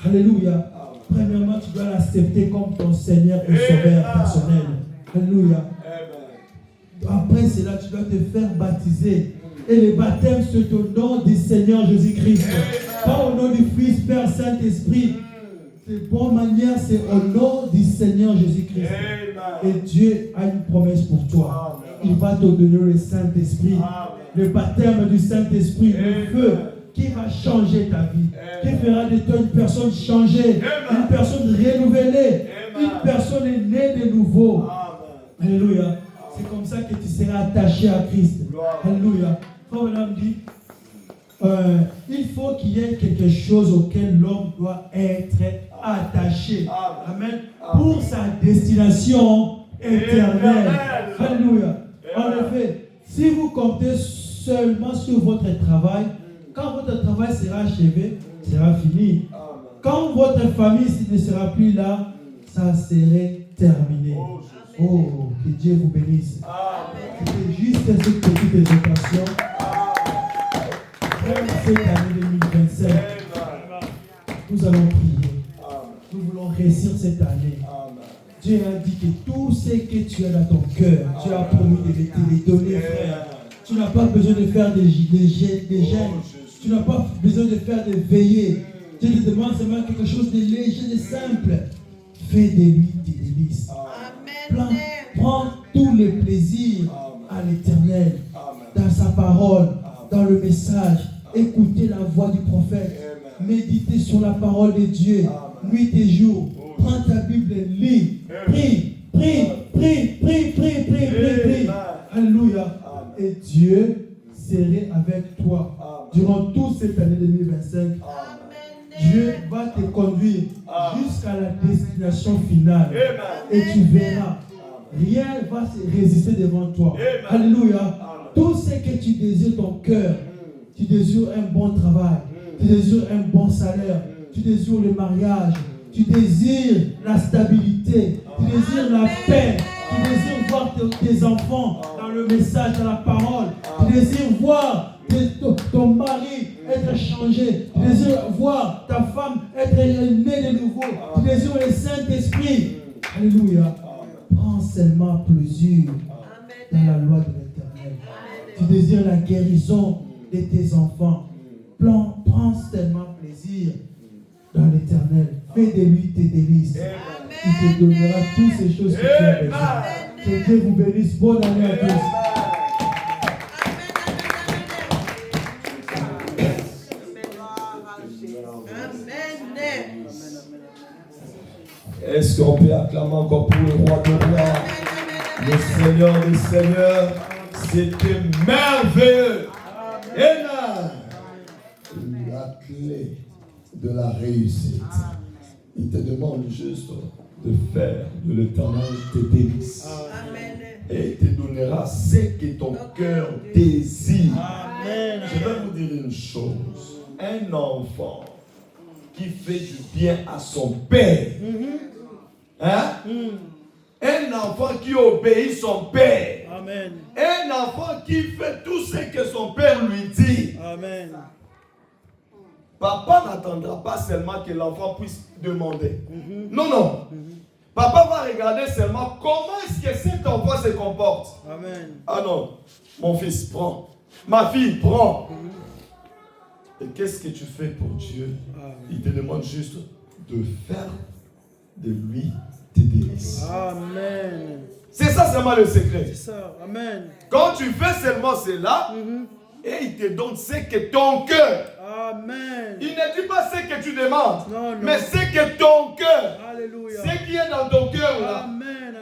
Alléluia. Premièrement, tu dois l'accepter comme ton Seigneur et Sauveur personnel. Alléluia. Après cela, tu dois te faire baptiser. Et le baptême, c'est au nom du Seigneur Jésus-Christ. Pas au nom du Fils, Père, Saint-Esprit. De bonne manière, c'est au nom du Seigneur Jésus-Christ. Et Dieu a une promesse pour toi. Il va te donner le Saint-Esprit. Le baptême du Saint-Esprit, le feu qui va changer ta vie. Qui fera de toi une personne changée, une personne renouvelée, une personne née de nouveau. Alléluia. C'est comme ça que tu seras attaché à Christ. Alléluia. Comme l'homme dit, il faut qu'il y ait quelque chose auquel l'homme doit être attaché. Amen. Pour sa destination éternelle. Alléluia. En effet, si vous comptez seulement sur votre travail, quand votre travail sera achevé, sera fini. Quand votre famille ne sera plus là, ça serait terminé. Oh, que Dieu vous bénisse. C'était juste cette petite exhortation. Cette année 2025, nous allons prier. Nous voulons réussir cette année. Dieu a dit que tout ce que tu as dans ton cœur, tu as promis de les donner, frère. Tu n'as pas besoin de faire des gènes. Tu n'as pas besoin de faire des veillées. Dieu te demande seulement quelque chose de léger, de simple. Fais de lui tes délices. Prends tous les plaisirs à l'Éternel, dans sa parole, dans le message. Écoutez la voix du prophète. Méditez sur la parole de Dieu. Nuit et jour. Prends ta Bible et lis. Prie. Alléluia. Et Dieu serait avec toi durant toute cette année 2025. Dieu va te conduire jusqu'à la destination finale. Et tu verras, rien ne va se résister devant toi. Alléluia. Tout ce que tu désires ton cœur, tu désires un bon travail, tu désires un bon salaire, tu désires le mariage, tu désires la stabilité, tu désires la paix, tu désires voir tes enfants dans le message, dans la parole, tu désires voir ton mari être changé, tu désires voir ta femme être née de nouveau, tu désires le Saint-Esprit. Alléluia. Prends seulement plaisir dans la loi de l'Éternel. Tu désires la guérison de tes enfants. Prends seulement plaisir dans l'Éternel. Fais de lui tes délices. Il te donnera toutes ces choses que tu as besoin. Que Dieu vous bénisse. Bonne année à tous. Est-ce qu'on peut acclamer encore pour le roi de gloire, le Seigneur des Seigneurs? C'était merveilleux. Amen. La clé de la réussite. Il te demande juste de faire de l'Éternel tes délices. Et il te donnera ce que ton cœur désire. Amen. Je vais vous dire une chose. Un enfant qui fait du bien à son père, un enfant qui obéit son père, amen. Un enfant qui fait tout ce que son père lui dit, amen. Papa n'attendra pas seulement que l'enfant puisse demander. Non. Papa va regarder seulement comment est-ce que cet enfant se comporte. Amen. Ah non, mon fils, prends. Ma fille, prends. Et qu'est-ce que tu fais pour Dieu? Il te demande juste de faire de lui tes délices. Amen. C'est ça seulement le secret. C'est ça. Amen. Quand tu fais seulement cela, et il te donne ce que ton cœur. Amen. Il ne dit pas ce que tu demandes, mais ce que ton cœur. Alléluia. Ce qui est dans ton cœur là. Amen.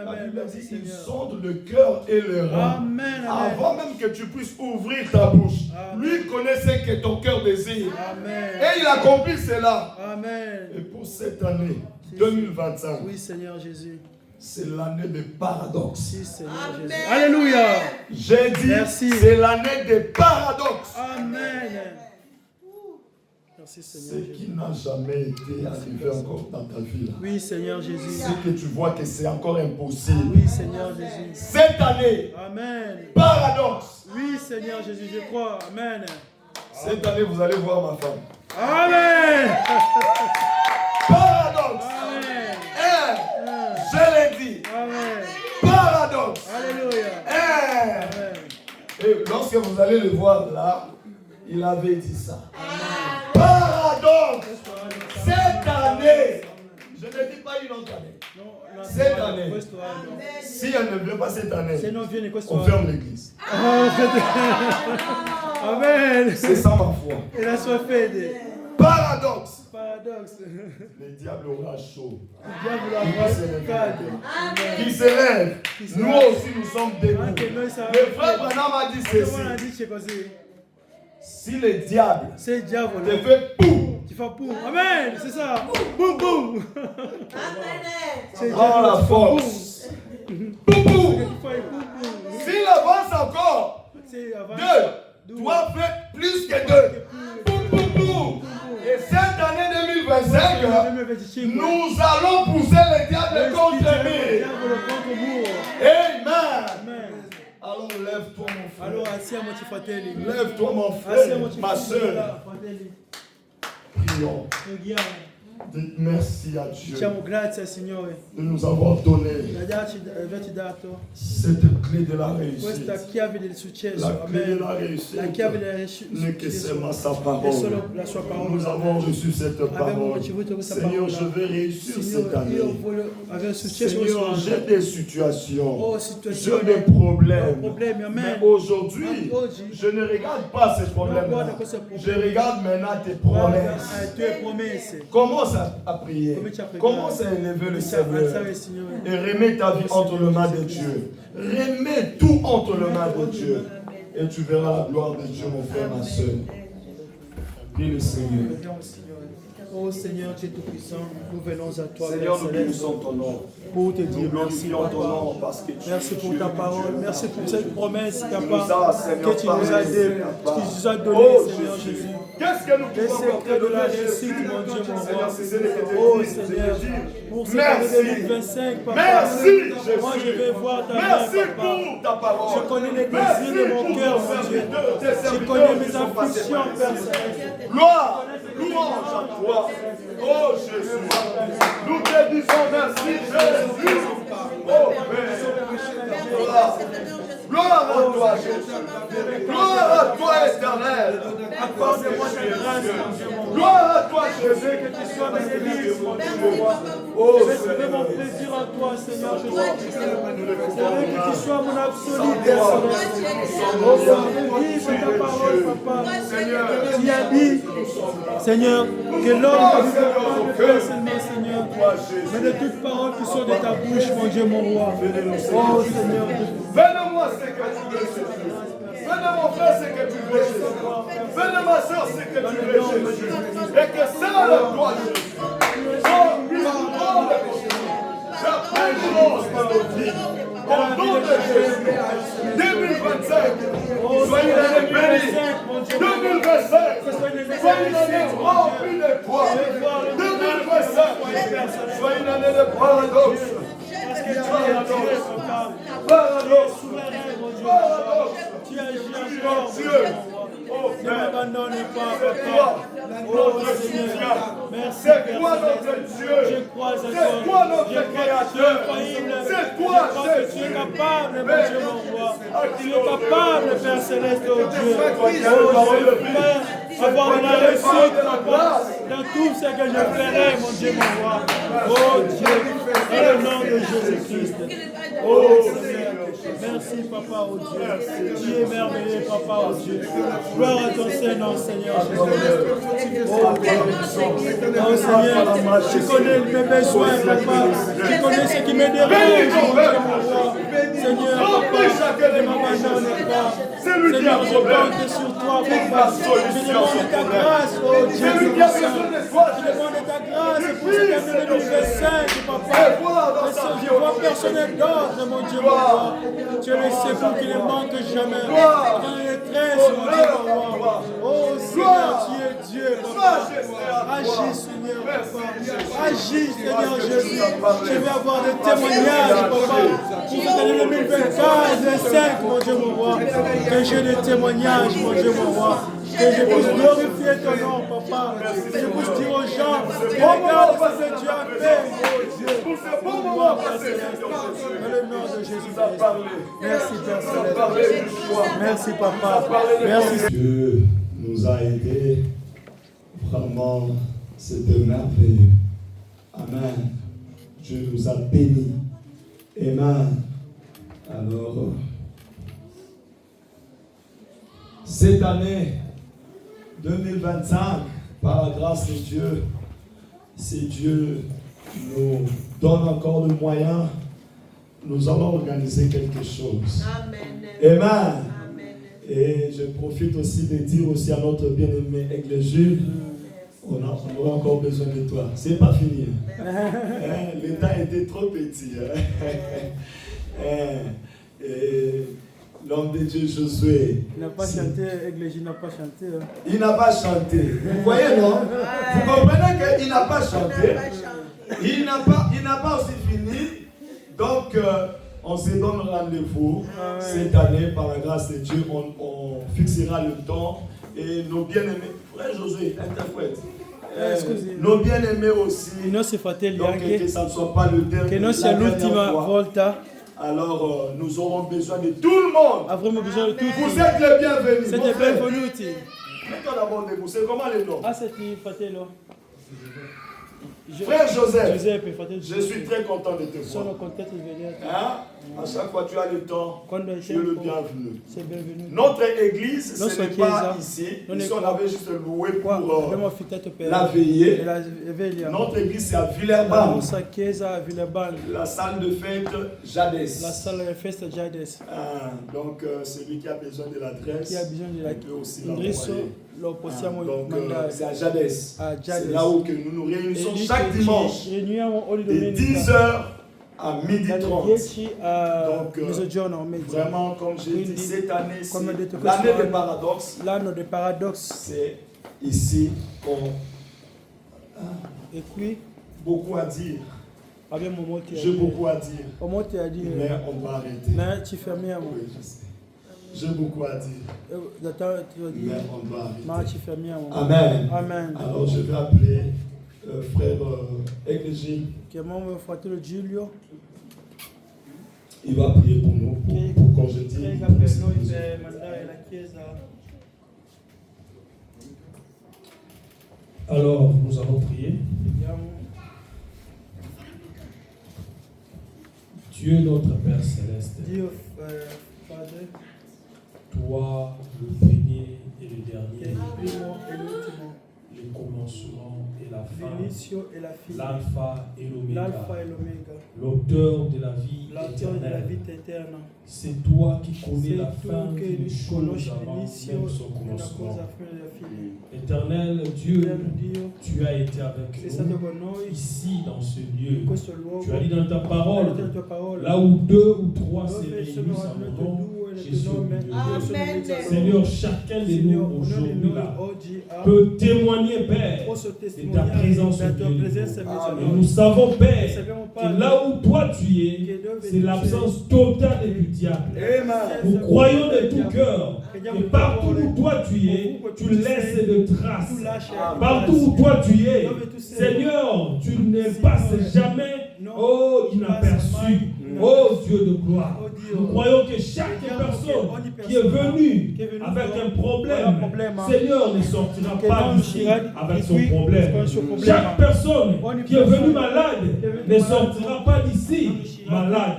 La Bible dit qu'il sonde le cœur et le rein. Amen. Avant même que tu puisses ouvrir ta bouche, lui connaît ce que ton cœur désire. Amen. Et il accomplit cela. Amen. Et pour cette année 2025. Oui, Seigneur Jésus. C'est l'année des paradoxes. Oui, Seigneur Jésus. Alléluia. J'ai dit, c'est l'année des paradoxes. Amen. Merci, Seigneur. Ce qui n'a jamais été arrivé encore dans ta vie. Là. Oui, Seigneur Jésus. Ce que tu vois que c'est encore impossible. Oui, Seigneur Jésus. Cette année. Amen. Paradoxe. Oui, Seigneur Jésus, je crois. Amen. Cette année, vous allez voir ma femme. Amen. Paradoxe. Amen. Je l'ai dit. Amen. Paradoxe. Alléluia. Amen. Et lorsque vous allez le voir là, il avait dit ça. Amen. Paradoxe. Cette année, je ne dis pas une autre année. Cette année, si elle ne vient pas cette année, on ferme l'église. Amen. C'est ça ma foi. Et la foi fait. Paradoxe. Le diable aura chaud. Le diable aura chaud. Qui se lève. Nous aussi nous sommes debout. Le frère Branham a dit ceci. Si le diable Se il diavolo te fait boum, ti fa boom, amen, c'est ça, boum boum. Se il prends diavolo la ti fa force. Boum, boum. boum, ti fai boum boum. S'il avance encore, Se avanza, 2, toi fais plus que 2. Boum, boum, boum. Et cette année 2025, nous allons pousser le diable contre lui. diavolo contro muro. Amen. Amen. Alors lève-toi mon frère. Allora alziamoci fratelli. Lève-toi mon frère, Alziamoci ma soeur. fratelli. Prions. Preghiamo. Dites merci à Dieu Diciamo grazie al Signore. de nous avoir donné Averci dato cette clé de la réussite. questa chiave del successo. La clé de Amen. la réussite La chiave della riuscita n'est que seulement sa è parole. solo la sua parola. Nous avons reçu cette Abbiamo parole. ricevuto questa Seigneur, parola. je veux réussir cette Signore, io année. voglio avere successo Seigneur, questo j'ai anno. des situations, Oh, j'ai situazioni, des problèmes. problemi, amen. Mais aujourd'hui, Oggi, je ne regarde pas ces problèmes-là. guarda questo problema. Je regarde maintenant tes Guarda promesses. le tue promesse. Commence à prier. Comincia a pregare. Commence à élever le Comincia a Seigneur. alzare il Signore. Et remets ta vie entre les mains de Dieu. Remets tout entre les mains de Dieu. Et tu verras la gloire de Dieu, mon frère, ma soeur. Prie le Seigneur. Preghiamo il Signore. Oh Seigneur, tu es tout-puissant, nous venons à toi, Seigneur, Père nous Céleste, bénissons ton nom. pour te Nous dire merci, glorifions ton nom Papa. parce que tu Merci es pour Dieu, ta parole, Dieu. merci pour cette promesse, nous Papa, as, Seigneur, que tu nous as parlé, donnée, Papa. que tu nous as Oh, donné, Seigneur Jésus. Jésus. Qu'est-ce que nous Les pouvons secrets de la donner, réussite, Jésus? mon Dieu, mon Seigneur, roi. si ce n'est que de Oh dire, Seigneur, c'est de dire, pour cette année merci. 2025, Papa, Merci, moi je Jésus. vais voir ta main, Merci Papa. pour ta parole. Je connais les Merci désirs de mon pour cœur, ton mon Dieu. serviteur, tes Je serviteurs connais qui mes sont passés afflictions, par Père ici. Céleste. Gloire, louange à toi. Oh Jésus, nous te disons merci Jésus. Oh Père, gloire. Gloire à toi Jésus. Gloire à toi éternel. Accorde-moi ta grâce, mon Dieu, mon roi. Gloire à toi Jésus. Que tu sois mes délices, mon Dieu, mon roi. Oh Je vais trouver Seigneur, mon plaisir en toi, Seigneur Jésus. nous ne Je pouvons veux que tu pas. sois mon absolu, Sans Père toi, Céleste. sans Oh, toi, vive ta parole, Papa. Seigneur, Tu as dit, Seigneur, que l'homme ne vivra pas de pain seulement, Seigneur, toi Jésus. mais de toutes paroles qui sortent de ta bouche, mon Dieu, mon roi. Oh, Seigneur, Fais de moi ce que tu veux, Jésus. Fais de mon frère ce que tu veux, Jésus. Fais de ma soeur ce que tu veux, Jésus. Et que ça le toi, Jésus. Oh, oui, oh, la présence de nos vies. Au nom de Jésus. 2025. Soyez une année bénie. 2025. Soyez une année remplie de toi. 2025. Soyez une année de paradoxe. parce que tu es Dieu, Papa. Paradoxe. Souverain, mon Dieu. Paradoxe. Tu agis Tu encore, es mon Dieu. Dieu, mon roi. Oh, Ne Père. m'abandonne pas, C'est Papa. toi, Oh, notre Seigneur. soutien. Merci, C'est Père toi Céleste. notre Dieu. Je crois en toi. C'est toi notre Je crois que tu es Créateur. infaillible. C'est Je toi, crois que tu es Jésus. capable, mon Mais- Dieu, mon roi. Ah, Tu es capable, Père Céleste, oh Dieu. Toi qui as Oh, la parole je de veux vie. faire C'est avoir toi de qui la as la réussite, parole de la Papa, grâce. dans tout ce que je ferai, mon Dieu, mon roi. Oh Dieu, dans le nom de Jésus-Christ. Oh Seigneur, merci, Papa, oh Dieu. Tu es merveilleux, Papa, oh Dieu. Gloire à ton Saint-Nom, Seigneur Jésus. Oh Dieu. Oh Seigneur, tu connais mes besoins, Papa. Tu connais ce qui me dérange, mon Dieu, mon roi. Seigneur, Papa, ne m'abandonne pas. C'est lui qui a Seigneur, je problème. compte sur toi, La Papa. Je solution demande au ta problème. grâce, oh Dieu. C'est lui qui a besoin de toi, Je demande ta grâce pour cette année 2025, Papa. Et voir dans sa vie, Je vois personne d'autre, mon Dieu, mon roi. Tu es le secours qui ne manque jamais. Dans les détresse, mon Dieu, mon roi. Oh Seigneur, tu es Dieu, Papa. Agis, Seigneur, Papa. Agis, Seigneur Jésus. Je vais avoir des témoignages, Papa. Pour cette année 2024, 2025, mon Dieu, mon roi. Que j'ai des témoignages, mon Dieu, mon roi. Que je puisse glorifier ton nom, Papa. Que je puisse dire aux gens, regarde ce que tu as fait, mon Dieu. Pour ce bon Pour moment moi, Père passé, Céleste. Seigneur Jésus. Dans le nom de Jésus. Tu as parlé. Merci, Père Tu as parlé Céleste. du choix. Merci, Papa. Merci. Dieu nous a aidés. Vraiment, c'était merveilleux. Amen. Dieu nous a bénis. Amen. Alors, cette année 2025, par la grâce de Dieu, si Dieu nous donne encore le moyen, nous allons organiser quelque chose. Amen. Amen. Amen. Et je profite aussi de dire aussi à notre bien-aimé Aigle Jules, on aura encore besoin de toi. C'est pas fini. Le temps était trop petit. Et l'homme de Dieu Josué. Il n'a pas chanté, Aigle Jules n'a pas chanté. Il n'a pas chanté. Vous voyez, non? Vous comprenez qu'il n'a pas chanté. Il n'a pas aussi fini. Donc, on se donne rendez-vous cette année, par la grâce de Dieu. On fixera le temps. Et nos bien-aimés, frère Josué, interprète. Nos bien-aimés aussi. Donc, que ça ne soit pas le dernier. Que non sia l'ultima volta. Alors, nous aurons besoin de tout le monde. Avremo bisogno di tutti. Vous êtes les bienvenus. Siete benvenuti. Mettons d'abord debout. C'est comment les noms? Ah, c'est qui, fratello? Frère Joseph, Giuseppe, fratello. je suis très content de te voir. Sono contento di vederti. Hein? À chaque fois tu as le temps, Quando hai tu es le tempo, bienvenu. sei benvenuto. Notre église, ce Nostra n'est pas chiesa ici. non è Ici, on qua. avait juste loué Qua pour abbiamo affittato per la veillée. la veglia. Notre église, c'est à La Villeurbanne. nostra chiesa a Villeurbanne, La salle de fête Jades. la sala di festa Jades. Donc, celui qui a besoin de l'adresse, Chi ha bisogno on peut aussi dell'indirizzo l'envoyer. lo possiamo Donc, mandare c'est à Jades. a Jades. C'est là où que nous nous réunissons E lì chaque che dimanche, ci riuniamo ogni de domenica 10h à midi dalle 30. 10 a Donc, mezzogiorno o mezzo. Vraiment, comme j'ai dit, Quindi, cette année, come ho detto, c'est l'année questo des anno- paradoxes. L'anno del paradosso. C'est ici qu'on E qui beaucoup à dire. abbiamo molti a J'ai dire. beaucoup à dire. Ho molti a dire, Mais on va arrêter. ma ci fermiamo. Oui, je sais. J'ai beaucoup à dire. Da tanto da Mais dire, on va arrêter. ma ci fermiamo. Amen. Amen. Alors je vais appeler frère Aigle Gilles. Chiamiamo mio fratello Giulio Il va prier pour nous, pour qu'on je dise. prega per noi per mandare la chiesa. Alors, nous allons prier. Vediamo. Dieu notre Père Céleste, Dio Padre, toi, le premier et le che è dernier, il primo e l'ultimo, le commencement et la fin, l'inizio e la fine, l'alpha et l'alfa e l'oméga, l'omega, l'auteur de la vie l'autore della éternelle. vita eterna. C'est toi qui connais Sei la tu fin che d'une chose conosci avant l'inizio même son di una commencement. cosa fino alla fine. Éternel Dieu, Eterno Dio, tu as été avec sei stato nous con noi ici dans ce in lieu. questo luogo. Tu as dit dans ta Hai detto parole, la tua parola. là où deux ou trois se Dove réunissent sono en venuti mon nom, due nel je tuo suis au nome, milieu. io sono in mezzo a loro. Seigneur, chacun de Signore, nous ognuno di aujourd'hui noi là oggi ha peut témoigner, Père, posso de ta testimoniare présence la au tua milieu de presenza in nous. mezzo a Et noi. nous savons, Père, Sappiamo, que Padre, là où toi tu es, che dove c'est tu l'absence totale du diable. Amen. Nous croyons de tout cœur que partout où toi tu es, tu laisses de traces. tu lasci Partout où toi tu es, Seigneur, tu ne passes jamais, oh, inaperçu. Oh Dieu de gloire. Nous croyons que chaque personne qui est venue avec un problème, Seigneur, ne sortira pas d'ici avec son problème. Chaque personne qui est venue malade ne sortira pas d'ici malade.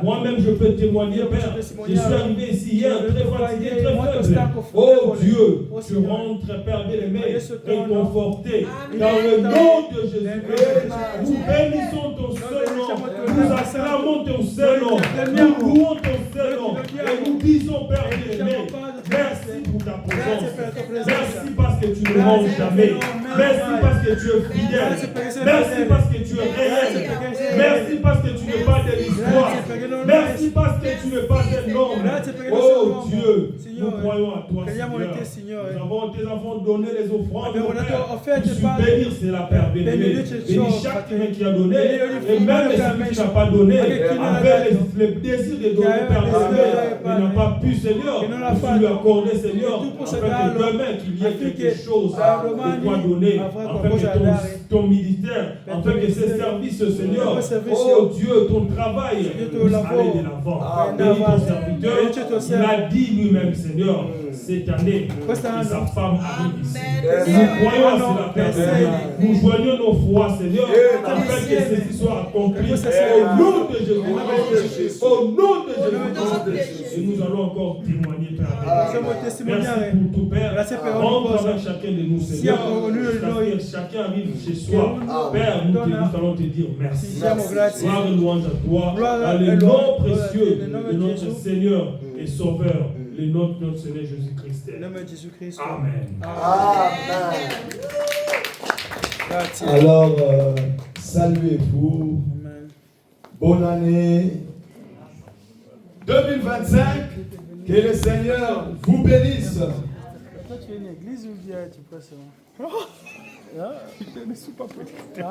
Moi-même, je peux témoigner, Père. Je suis arrivé ici hier très fatigué, très faible. Oh Dieu, tu rentres, Père bien-aimé, réconforté. Dans le nom de Jésus, nous bénissons ton seul nom. Nous acclamons ton seul nom. Nous louons ton seul nom. Et nous disons, Père bien-aimé, merci pour ta présence. Merci parce que tu ne manges jamais. Merci parce que tu es fidèle. Merci parce que tu es réel. Merci parce que tu n'es pas de l'histoire. Merci parce que tu n'es pas un homme. Oh Dieu, nous croyons à toi, Seigneur. Nous avons tes enfants donné les offrandes. Père. Tu suis bénir, c'est la Père bénémoine. Bénis chaque main qui a donné. Et même celui qui n'a pas donné, avec le désir de donner, Père bénémoine, mais n'a pas pu, Seigneur. Tu lui accorder, Seigneur, afin que demain qu'il y ait quelque chose de quoi donner, afin que ton ministère, afin que ce service, Seigneur, oh Dieu, ton travail puisse aller de l'avant. Bénis ton serviteur, il a dit lui-même, Seigneur, cette année, que sa femme arrive ici. Nous croyons à cela, Père. Nous joignons nos foi, Seigneur, afin que ceci soit accompli. Au nom de Jésus. Au nom de Jésus. Et nous allons encore témoigner, Père. Merci pour tout, Père. Rentre avec chacun de nous, Seigneur. Chacun arrive chez soi. Père, nous allons te dire merci. Gloire et louange à toi. Dans le nom précieux de notre Seigneur et Sauveur, le nom de notre Seigneur Jésus-Christ. Amen. Amen. Alors, saluez-vous. Bonne année 2025. Que le Seigneur vous bénisse. Toi, tu es une église ou bien tu passes?